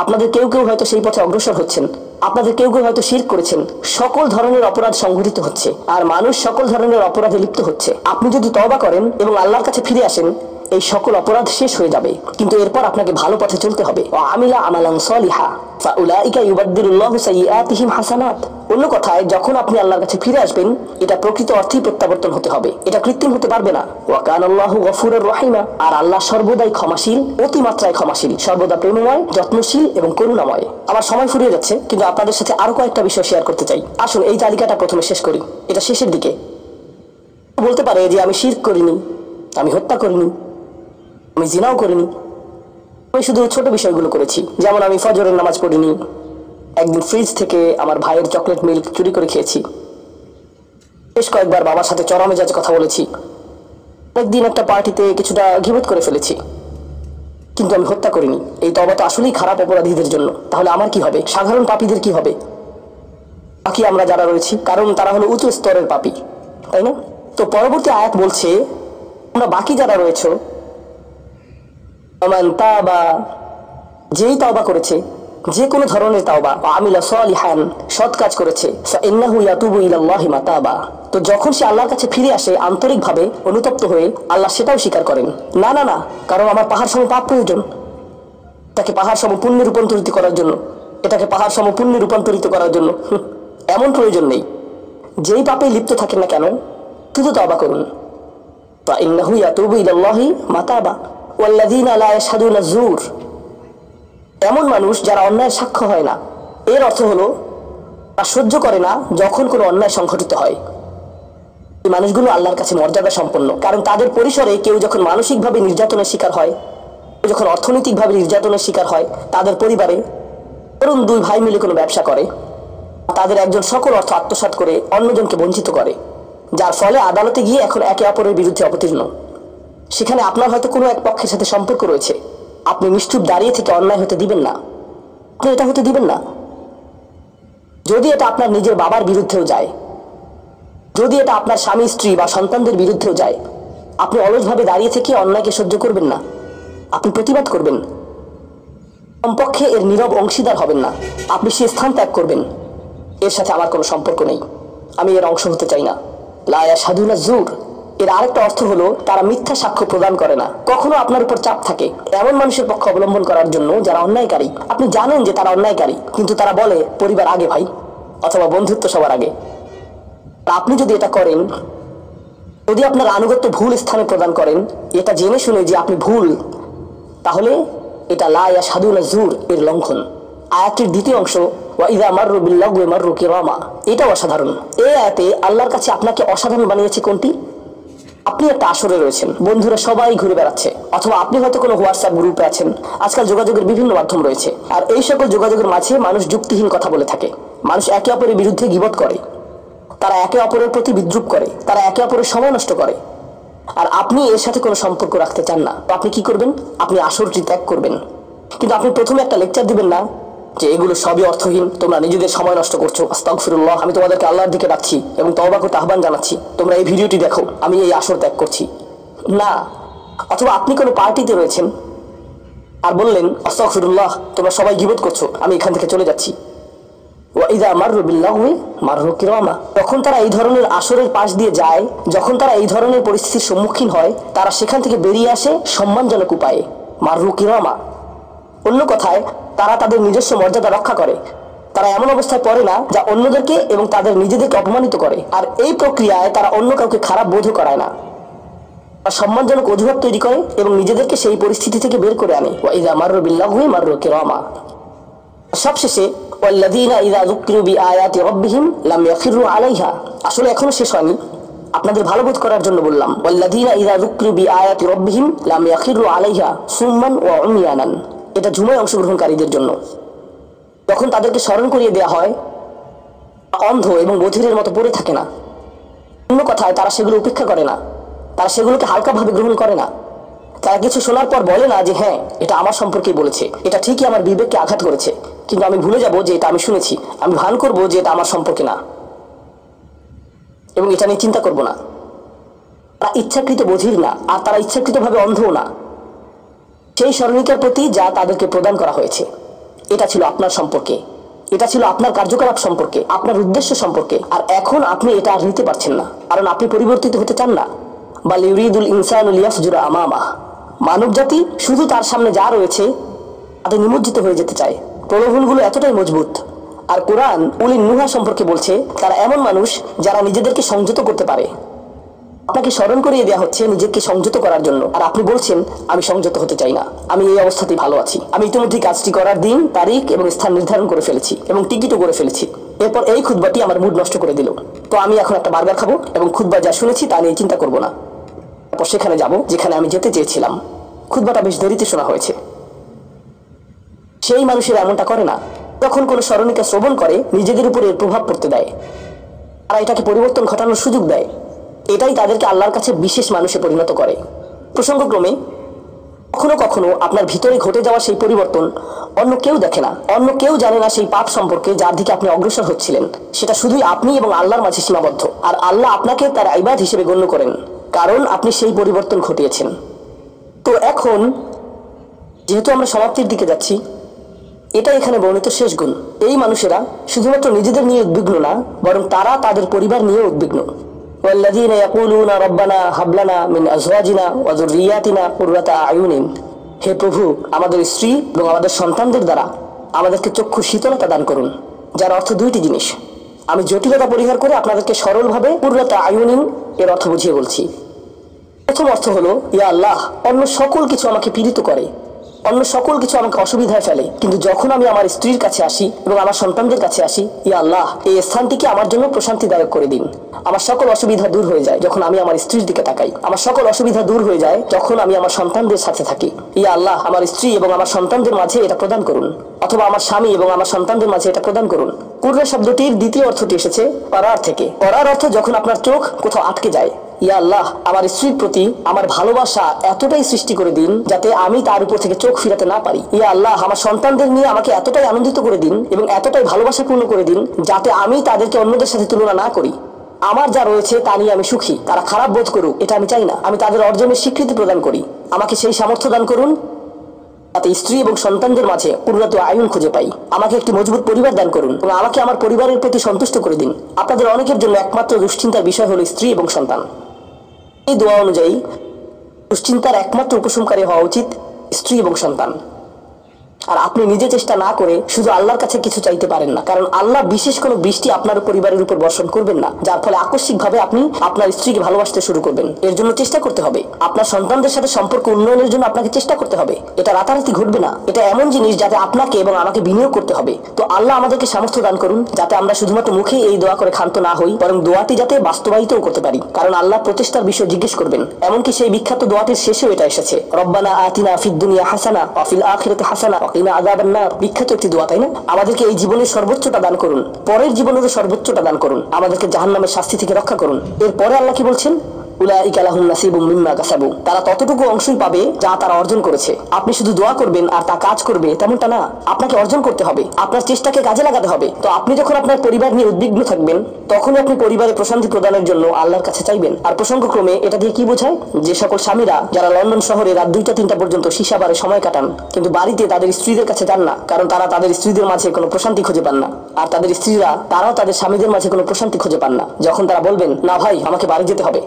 আপনাদের কেউ হয়তো সেই পথে অগ্রসর হচ্ছেন, আপনাদের কেউ হয়তো শিরক করেছেন। সকল ধরনের অপরাধ সংঘটিত হচ্ছে, আর মানুষ সকল ধরনের অপরাধে লিপ্ত হচ্ছে। আপনি যদি তওবা করেন এবং আল্লাহর কাছে ফিরে আসেন, এই সকল অপরাধ শেষ হয়ে যাবে। কিন্তু এরপর আপনাকে ভালো পথে চলতে হবে। ওয়া আমিলা আমালান সলিহা ফাউলাইকা ইউবাদদিলুল্লাহু সাইয়্যাতিহিম হাসানাত। অন্য কথায়, যখন আপনি আল্লাহর কাছে ফিরে আসবেন, এটা প্রকৃত অর্থেই প্রত্যাবর্তন হতে হবে, এটা কৃত্রিম হতে পারবে না। ওয়া কানাল্লাহু গফুরুর রহিমা, আর আল্লাহ সর্বদাই ক্ষমাশীল, অতিমাত্রায় ক্ষমাশীল, সর্বদা প্রেমময়, যত্নশীল এবং করুণাময়। আমার সময় ফুরিয়ে যাচ্ছে, কিন্তু আপনাদের সাথে আরো কয়েকটা বিষয় শেয়ার করতে চাই। আসুন এই তালিকাটা প্রথমে শেষ করি। এটা শেষের দিকে। বলতে পারে যে আমি শিরক করিনি, আমি হত্যা করিনি, আমি জিনাও করিনি, আমি শুধু ছোট বিষয়গুলো করেছি। যেমন আমি ফজরের নামাজ পড়িনি, একদিন ফ্রিজ থেকে আমার ভাইয়ের চকলেট মিল্ক চুরি করে খেয়েছি, বেশ কয়েকবার বাবার সাথে চরম মেজাজে কথা বলেছি, একদিন একটা পার্টিতে কিছুটা গীবত করে ফেলেছি। কিন্তু আমি হত্যা করিনি। এই তওবা তো আসলেই খারাপ অপরাধীদের জন্য। তাহলে আমার কি হবে? সাধারণ পাপীদের কি হবে? বাকি আমরা যারা রয়েছি, কারণ তারা হলো উচ্চ স্তরের পাপী, তাই না? তো পরবর্তী আয়াত বলছে আমরা বাকি যারা রয়েছে, মান তাবা, যেই তাওবা করেছে, যে কোনো ধরনের তাওবা, আমিলা সলিহান, সৎ কাজ করেছে, ফাইন্নাহু ইয়াতুবু ইলাল্লাহি মাতাবা, তো যখন সে আল্লাহর কাছে ফিরে আসে আন্তরিকভাবে, অনুতপ্ত হয়ে, আল্লাহ সেটাও স্বীকার করেন। না না না, কারণ আমার পাহাড় সম পাপ প্রয়োজন, তাকে পাহাড় সম পুণ্যে রূপান্তরিত করার জন্য, এটাকে পাহাড় সম পুণ্যে রূপান্তরিত করার জন্য এমন প্রয়োজন নেই। যেই পাপে লিপ্ত থাকেন না কেন, শুধু তাওবা করুন। ফাইন্নাহু ইয়াতুবু ইলাল্লাহি মাতাবা ওয়াল্লাযীনা লা ইয়াশহাদুনা যুর, এমন মানুষ যারা অন্যায়ের সাক্ষ্য হয় না। এর অর্থ হলো তা সহ্য করে না যখন কোনো অন্যায় সংঘটিত হয়। এই মানুষগুলো আল্লাহর কাছে মর্যাদা সম্পন্ন, কারণ তাদের পরিসরে কেউ যখন মানসিকভাবে নির্যাতনের শিকার হয়, যখন অর্থনৈতিকভাবে নির্যাতনের শিকার হয়, তাদের পরিবারে ধরুন দুই ভাই মিলে কোনো ব্যবসা করে, তাদের একজন সকল অর্থ আত্মসাৎ করে অন্যজনকে বঞ্চিত করে, যার ফলে আদালতে গিয়ে এখন একে অপরের বিরুদ্ধে অবতীর্ণ। সেখানে আপনার হয়তো কোনো এক পক্ষের সাথে সম্পর্ক রয়েছে, আপনি নিশ্চুপ দাঁড়িয়ে থেকে অন্যায় হতে দিবেন না, আপনি এটা হতে দিবেন না। যদি এটা আপনার নিজের বাবার বিরুদ্ধেও যায়, যদি এটা আপনার স্বামী স্ত্রী বা সন্তানদের বিরুদ্ধেও যায়, আপনি অলসভাবে দাঁড়িয়ে থেকে অন্যায়কে সহ্য করবেন না, আপনি প্রতিবাদ করবেন। কমপক্ষে এর নীরব অংশীদার হবেন না, আপনি সে স্থান ত্যাগ করবেন। এর সাথে আমার কোনো সম্পর্ক নেই, আমি এর অংশ হতে চাই না। লা ইয়াশহাদুনা যুর, এর আরেকটা অর্থ হলো তারা মিথ্যা সাক্ষ্য প্রদান করে না। কখনো আপনার উপর চাপ থাকে এমন মানুষের পক্ষ অবলম্বন করার জন্য যারা অন্যায়কারী। আপনি জানেন যে তারা অন্যায়কারী, কিন্তু তারা বলে পরিবার আগে ভাই, অথবা বন্ধুত্ব সবার আগে। আপনি যদি এটা করেন, যদি আপনার আনুগত্য ভুল স্থানে প্রদান করেন, এটা জেনে শুনে যে আপনি ভুল, তাহলে এটা লা ইয়াশহাদুনা জুর এর লঙ্ঘন। আয়াতটির দ্বিতীয় অংশ ওয়াইযা মাররু বিল্লাগwi মাররু কিরামা, এটাও অসাধারণ। এই আয়াতে আল্লাহর কাছে আপনাকে অসাধারণ বানিয়েছে কোনটি? আপনি একটা আসরে রয়েছেন, বন্ধুরা সবাই ঘুরে বেড়াচ্ছে, অথবা আপনি হয়তো কোনো হোয়াটসঅ্যাপ গ্রুপে আছেন। আজকাল যোগাযোগের বিভিন্ন মাধ্যম রয়েছে, আর এই সকল যোগাযোগের মাঝে মানুষ যুক্তিহীন কথা বলে থাকে। মানুষ একে অপরের বিরুদ্ধে গীবত করে, তারা একে অপরের প্রতি বিদ্রুপ করে, তারা একে অপরের সময় নষ্ট করে। আর আপনি এর সাথে কোনো সম্পর্ক রাখতে চান না, তো আপনি কি করবেন? আপনি আসরটি ত্যাগ করবেন। কিন্তু আপনি প্রথমে একটা লেকচার দিবেন না যে এগুলো সবই অর্থহীন, তোমরা নিজেদের সময় নষ্ট করছো, আস্তাগফিরুল্লাহ, আমি তোমাদেরকে আল্লাহর দিকে ডাকছি এবং তওবা করতে আহ্বান জানাচ্ছি, তোমরা এই ভিডিওটি দেখো, আমি এই আসর ত্যাগ করছি না। অথবা আপনি কোনো পার্টিতে রয়েছেন আর বললেন আস্তাগফিরুল্লাহ, তোমরা সবাই গীবত করছো, আমি এখান থেকে চলে যাচ্ছি। ওয়াইযা মাররু বিল্লাগwi মাররু কিরামা, যখন তারা এই ধরনের আসরের পাশ দিয়ে যায়, যখন তারা এই ধরনের পরিস্থিতির সম্মুখীন হয়, তারা সেখান থেকে বেরিয়ে আসে সম্মানজনক উপায়ে, মাররু কিরামা। অন্য কথায় তারা তাদের নিজস্ব মর্যাদা রক্ষা করে। তারা এমন অবস্থায় পড়ে না যা অন্যদেরকে এবং তাদের নিজেদেরকে অপমানিত করে। আর এই প্রক্রিয়ায় তারা অন্য কাউকে খারাপ বোধও করায় না, সম্মানজনক অজুহাত তৈরি করে এবং নিজেদেরকে সেই পরিস্থিতি থেকে বের করে আনে। ওয়াইযা মাররু বিল্লাগwi মাররু কিরামা। সবশেষে ওয়াল্লাযীনা ইযা যুকিরু বিআয়াতি রাব্বিহিম লাম ইয়াখিরু আলাইহা, আসলে এখনো শেষ হয়নি, আপনাদের ভালো বোধ করার জন্য বললাম। ওয়াল্লাযীনা ইযা যুকিরু বিআয়াতি রাব্বিহিম লাম ইয়াখিরু আলাইহা সুম্মান ওয়া উময়ানান, এটা জুমায় অংশগ্রহণকারীদের জন্য। যখন তাদেরকে স্মরণ করিয়ে দেওয়া হয়, অন্ধ এবং বধিরের মতো পড়ে থাকে না। অন্য কথায় তারা সেগুলো উপেক্ষা করে না, তারা সেগুলোকে হালকাভাবে গ্রহণ করে না। তারা কিছু শোনার পর বলে না যে হ্যাঁ এটা আমার সম্পর্কেই বলেছে, এটা ঠিকই আমার বিবেককে আঘাত করেছে, কিন্তু আমি ভুলে যাব যে এটা আমি শুনেছি, আমি ভান করব যে এটা আমার সম্পর্কে না এবং এটা নিয়ে চিন্তা করব না। তারা ইচ্ছাকৃত বধির না, আর তারা ইচ্ছাকৃতভাবে অন্ধও না। সেই স্মরণিকার প্রতি যা তাদেরকে প্রদান করা হয়েছে, এটা ছিল আপনার সম্পর্কে, এটা ছিল আপনার কার্যকলাপ সম্পর্কে, আপনার উদ্দেশ্য সম্পর্কে। আর এখন আপনি এটা আর নিতে পারছেন না, কারণ আপনি পরিবর্তিত হতে চান না। বাল ইউরিদুল ইনসানু লিয়াফজুরা আমামাহ, মানব জাতি শুধু তার সামনে যা রয়েছে তাতে নিমজ্জিত হয়ে যেতে চায়। প্রলোভনগুলো এতটাই মজবুত। আর কোরআন উলিন নুহা সম্পর্কে বলছে তারা এমন মানুষ যারা নিজেদেরকে সংযত করতে পারে। আপনাকে স্মরণ করিয়ে দেওয়া হচ্ছে নিজেকে সংযত করার জন্য, আর আপনি বলছেন আমি সংযত হতে চাই না, আমি এই অবস্থাতেই ভালো আছি, আমি ইতিমধ্যে কাজটি করার দিন, তারিখ এবং স্থান নির্ধারণ করে ফেলেছি এবং টিকিটও করে ফেলেছি। এরপর এই খুতবাটি আমার মুড নষ্ট করে দিল, তো আমি এখন একটা বার্গার খাবো এবং খুতবা যা শুনেছি তা নিয়ে চিন্তা করব না। তারপর সেখানে যাব যেখানে আমি যেতে চেয়েছিলাম। খুতবাটা বেশ দেরিতে শোনা হয়েছে। সেই মানুষেরা এমনটা করে না। যখন কোনো স্মরণিকা শ্রবণ করে নিজেদের উপর এর প্রভাব পড়তে দেয়, তারা এটাকে পরিবর্তন ঘটানোর সুযোগ দেয়। এটাই তাদেরকে আল্লাহর কাছে বিশেষ মানুষে পরিণত করে। প্রসঙ্গক্রমে কখনো কখনো আপনার ভিতরে ঘটে যাওয়া সেই পরিবর্তন অন্য কেউ দেখে না, অন্য কেউ জানে না সেই পাপ সম্পর্কে যার দিকে আপনি অগ্রসর হচ্ছিলেন। সেটা শুধুই আপনি এবং আল্লাহর মাঝে সীমাবদ্ধ, আর আল্লাহ আপনাকে তার ইবাদ হিসেবে গণ্য করেন, কারণ আপনি সেই পরিবর্তন ঘটিয়েছেন। তো এখন যেহেতু আমরা সমাপ্তির দিকে যাচ্ছি, এটা এখানে বর্ণিত শেষ গুণ। এই মানুষেরা শুধুমাত্র নিজেদের নিয়ে উদ্বিগ্ন না, বরং তারা তাদের পরিবার নিয়ে উদ্বিগ্ন। ওয়াল্লাযীনা ইয়াকুলুনা রাব্বানা হাব লানা মিন আজওয়াজিনা ওয়া যুররিয়াতিনা কুররাতা আয়ুনিন, হে প্রভু, আমাদের স্ত্রী এবং আমাদের সন্তানদের দ্বারা আমাদেরকে চক্ষু শীতলতা দান করুন, যার অর্থ দুইটি জিনিস। আমি জটিলতা পরিহার করে আপনাদেরকে সরলভাবে কুররাতা আয়ুনিন এর অর্থ বুঝিয়ে বলছি। প্রথম অর্থ হলো, ইয়া আল্লাহ, অন্য সকল কিছু আমাকে পীড়িত করে, অন্য সকল কিছু আমাকে অসুবিধায় ফেলে, কিন্তু যখন আমি আমার স্ত্রীর কাছে আসি এবং আমার সন্তানদের কাছে আসি, ইয়া আল্লাহ, এই স্থানটিকে আমার জন্য প্রশান্তিদায়ক করে দিন। আমার সকল অসুবিধা দূর হয়ে যায় যখন আমি আমার স্ত্রীর দিকে তাকাই, আমার সকল অসুবিধা দূর হয়ে যায় যখন আমি আমার সন্তানদের সাথে থাকি। ইয়া আল্লাহ, আমার স্ত্রী এবং আমার সন্তানদের মাঝে এটা প্রদান করুন, অথবা আমার স্বামী এবং আমার সন্তানদের মাঝে এটা প্রদান করুন। কুররা শব্দটির দ্বিতীয় অর্থটি এসেছে করার থেকে। করার অর্থ যখন আপনার চোখ কোথাও আটকে যায়। ইয়া আল্লাহ, আমার স্ত্রীর প্রতি আমার ভালোবাসা এতটাই সৃষ্টি করে দিন যাতে আমি তার উপর থেকে চোখ ফিরাতে না পারি। ইয়া আল্লাহ, আমার সন্তানদের নিয়ে আমাকে এতটাই আনন্দিত করে দিন এবং এতটাই ভালোবাসাপূর্ণ করে দিন যাতে আমি তাদেরকে অন্যদের সাথে তুলনা না করি। আমার যা রয়েছে তা নিয়ে আমি সুখী, তারা খারাপ বোধ করুক এটা আমি চাই না। আমি তাদের অর্জনের স্বীকৃতি প্রদান করি। আমাকে সেই সামর্থ্য দান করুন যাতে স্ত্রী এবং সন্তানদের মাঝে কুররাতু আয়ুন খুঁজে পাই। আমাকে একটি মজবুত পরিবার দান করুন এবং আমাকে আমার পরিবারের প্রতি সন্তুষ্ট করে দিন। আপনাদের অনেকের জন্য একমাত্র দুশ্চিন্তার বিষয় হলো স্ত্রী এবং সন্তান। এই দোয়া অনুযায়ী দুশ্চিন্তার একমাত্র উপশমকারী হওয়া উচিত স্ত্রী এবং সন্তান। আর আপনি নিজে চেষ্টা না করে শুধু আল্লাহর কাছে কিছু চাইতে পারেন না, কারণ আল্লাহ বিশেষ কোনো বৃষ্টি আপনার পরিবারের উপর বর্ষণ করবেন না, যার ফলে আকস্মিকভাবে আপনি আপনার স্ত্রীকে ভালোবাসতে শুরু করবেন। এর জন্য চেষ্টা করতে হবে। আপনার সন্তানদের সাথে সম্পর্ক উন্নয়নের জন্য আপনাকে চেষ্টা করতে হবে। এটা রাতারাতি ঘটবে না। এটা এমন জিনিস যাতে আপনাকে এবং আমাকে বিনিয়োগ করতে হবে। তো আল্লাহ আমাদেরকে সামর্থ্য দান করুন যাতে আমরা শুধুমাত্র মুখে এই দোয়া করে ক্ষান্ত না হই, বরং দোয়াটি যাতে বাস্তবায়িতও করতে পারি, কারণ আল্লাহ প্রচেষ্টার বিষয় জিজ্ঞেস করবেন। এমনকি সেই বিখ্যাত দোয়াটির শেষেও এটা এসেছে, রব্বানা আতিনা ফিদ দুনিয়া হাসানা ওয়া ফিল আখিরাতি হাসানা ওয়া কিনা আযাবান নার। বিখ্যাত একটি দোয়া, তাই না? আমাদেরকে এই জীবনের সর্বোচ্চটা দান করুন, পরের জীবনেরও সর্বোচ্চটা দান করুন, আমাদেরকে জাহান্নামের শাস্তি থেকে রক্ষা করুন। এরপরে আল্লাহ কি বলছেন? উলাইকা লাহুম নাসিবুম মিম্মা কাসাবু। তারা ততটুকু অংশই পাবে যা তারা অর্জন করেছে। আপনি শুধু দোয়া করবেন আর তা কাজ করবে তেমনটা না, আপনাকে অর্জন করতে হবে, আপনার চেষ্টাকে কাজে লাগাতে হবে। তো আপনি যখন আপনার পরিবার নিয়ে উদ্বিগ্ন থাকবেন, তখনই আপনি পরিবারে প্রশান্তি প্রদানের জন্য আল্লাহর কাছে চাইবেন। আর প্রসঙ্গক্রমে এটা দিয়ে কি বোঝায়? যে সকল স্বামীরা যারা লন্ডন শহরে রাত 2টা-3টা পর্যন্ত সীসা বারে সময় কাটান, কিন্তু বাড়িতে তাদের স্ত্রীদের কাছে যান না, কারণ তারা তাদের স্ত্রীদের মাঝে কোনো প্রশান্তি খুঁজে পান না। আর তাদের স্ত্রীরা তারাও তাদের স্বামীদের মাঝে কোনো প্রশান্তি খুঁজে পান না। যখন তারা বলবেন না ভাই আমাকে বাড়ি যেতে হবে,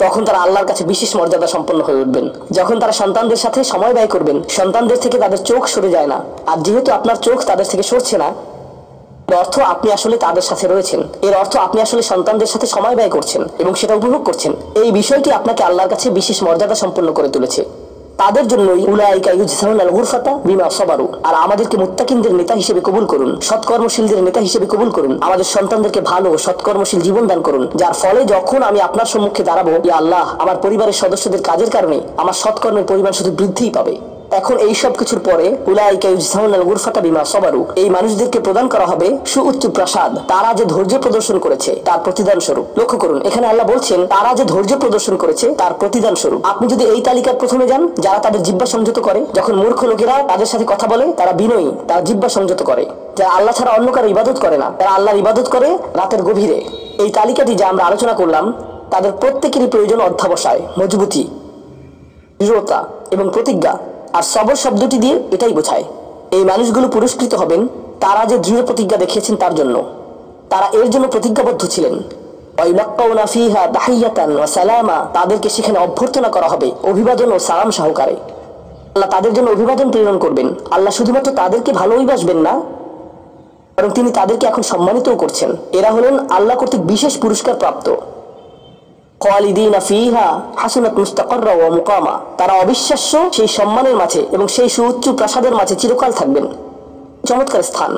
তখন তারা আল্লাহর কাছে বিশেষ মর্যাদা সম্পন্ন হয়ে উঠবেন। যখন তারা সন্তানদের সাথে সময় ব্যয় করবেন, সন্তানদের থেকে তাদের চোখ সরে যায় না। আর যেহেতু আপনার চোখ তাদের থেকে সরছে না, এর অর্থ আপনি আসলে তাদের সাথে রয়েছেন। এর অর্থ আপনি আসলে সন্তানদের সাথে সময় ব্যয় করছেন এবং সেটা উপভোগ করছেন। এই বিষয়টি আপনাকে আল্লাহর কাছে বিশেষ মর্যাদা সম্পন্ন করে তুলেছে। তাদের জন্যই উলাইকা ইউজজাউনাল গুরফাতা বিমা সাবারু। আর আমাদেরকে মুত্তাকিনদের নেতা হিসেবে কবুল করুন, সৎকর্মশীলদের নেতা হিসেবে কবুল করুন। আমাদের সন্তানদেরকে ভালো সৎকর্মশীল জীবন দান করুন, যার ফলে যখন আমি আপনার সম্মুখে দাঁড়াবো, ইয়া আল্লাহ, আমার পরিবারের সদস্যদের কাজের কারণে আমার সৎকর্মের পরিমাণ শুধু বৃদ্ধিই পাবে। এখন এই সব কিছুর পরে উলাইকা ইউজজাউনাল গুরফাতা বিমা সাবারু, এই মানুষদেরকে প্রদান করা হবে সুউচ্চ প্রাসাদ, তারা যে ধৈর্য প্রদর্শন করেছে তার প্রতিদান স্বরূপ। লক্ষ্য করুন, এখানে আল্লাহ বলছেন তারা যে ধৈর্য প্রদর্শন করেছে তার প্রতিদান স্বরূপ। আপনি যদি এই তালিকার প্রথমে যান, যারা তাদের জিহ্বা সংযত করে, যখন মূর্খ লোকেরা তাদের সাথে কথা বলে তারা বিনয়ী, তারা জিহ্বা সংযত করে, যারা আল্লাহ ছাড়া অন্য কারো ইবাদত করে না, তারা আল্লাহর ইবাদত করে রাতের গভীরে। এই তালিকাটি যা আমরা আলোচনা করলাম, তাদের প্রত্যেকেরই প্রয়োজন অধ্যাবসায়, মজবুতি, দৃঢ়তা এবং প্রতিজ্ঞা। আর সবর শব্দটি দিয়ে এটাই বোঝায়। এই মানুষগুলো পুরস্কৃত হবেন তারা যে দৃঢ় প্রতিজ্ঞা দেখিয়েছেন তার জন্য। তারা এর জন্য প্রতিজ্ঞাবদ্ধ ছিলেন। ওয়াইলাক্কাউনা ফিহা তাহিয়াতান ওয়া সালামা, তাদেরকে সেখানে অভ্যর্থনা করা হবে অভিবাদন ও সালাম সহকারে। আল্লাহ তাদের জন্য অভিবাদন প্রেরণ করবেন। আল্লাহ শুধুমাত্র তাদেরকে ভালোবাসবেন না, বরং তিনি তাদেরকে এখন সম্মানিতও করছেন। এরা হলেন আল্লাহ কর্তৃক বিশেষ পুরস্কার প্রাপ্ত। খালিদিনা ফিহা হাসুনাত মুস্তাকাররা ওয়া মুকামা, তারা অবিশ্বাস্য সেই সম্মানের মাঝে এবং সেই সুউচ্চ প্রাসাদের মাঝে চিরকাল থাকবেন। চমৎকার স্থান,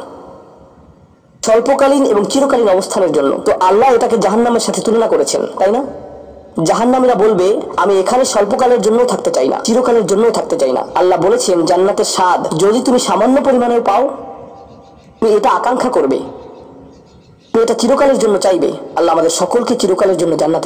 স্বল্পকালীন এবং চিরকালীন অবস্থানের জন্য। তো আল্লাহ এটাকে জাহান্নামের সাথে তুলনা করেছেন, তাই না? জাহান্নামীরা বলবে আমি এখানে স্বল্পকালের জন্য থাকতে চাই না, চিরকালের জন্য থাকতে চাই না। আল্লাহ বলেছেন জান্নাতের স্বাদ যদি তুমি সামান্য পরিমাণেও পাও, তুমি এটা আকাঙ্ক্ষা করবে, তুমি এটা চিরকালের জন্য চাইবে। আল্লাহ আমাদের সকলকে চিরকালের জন্য জান্নাতে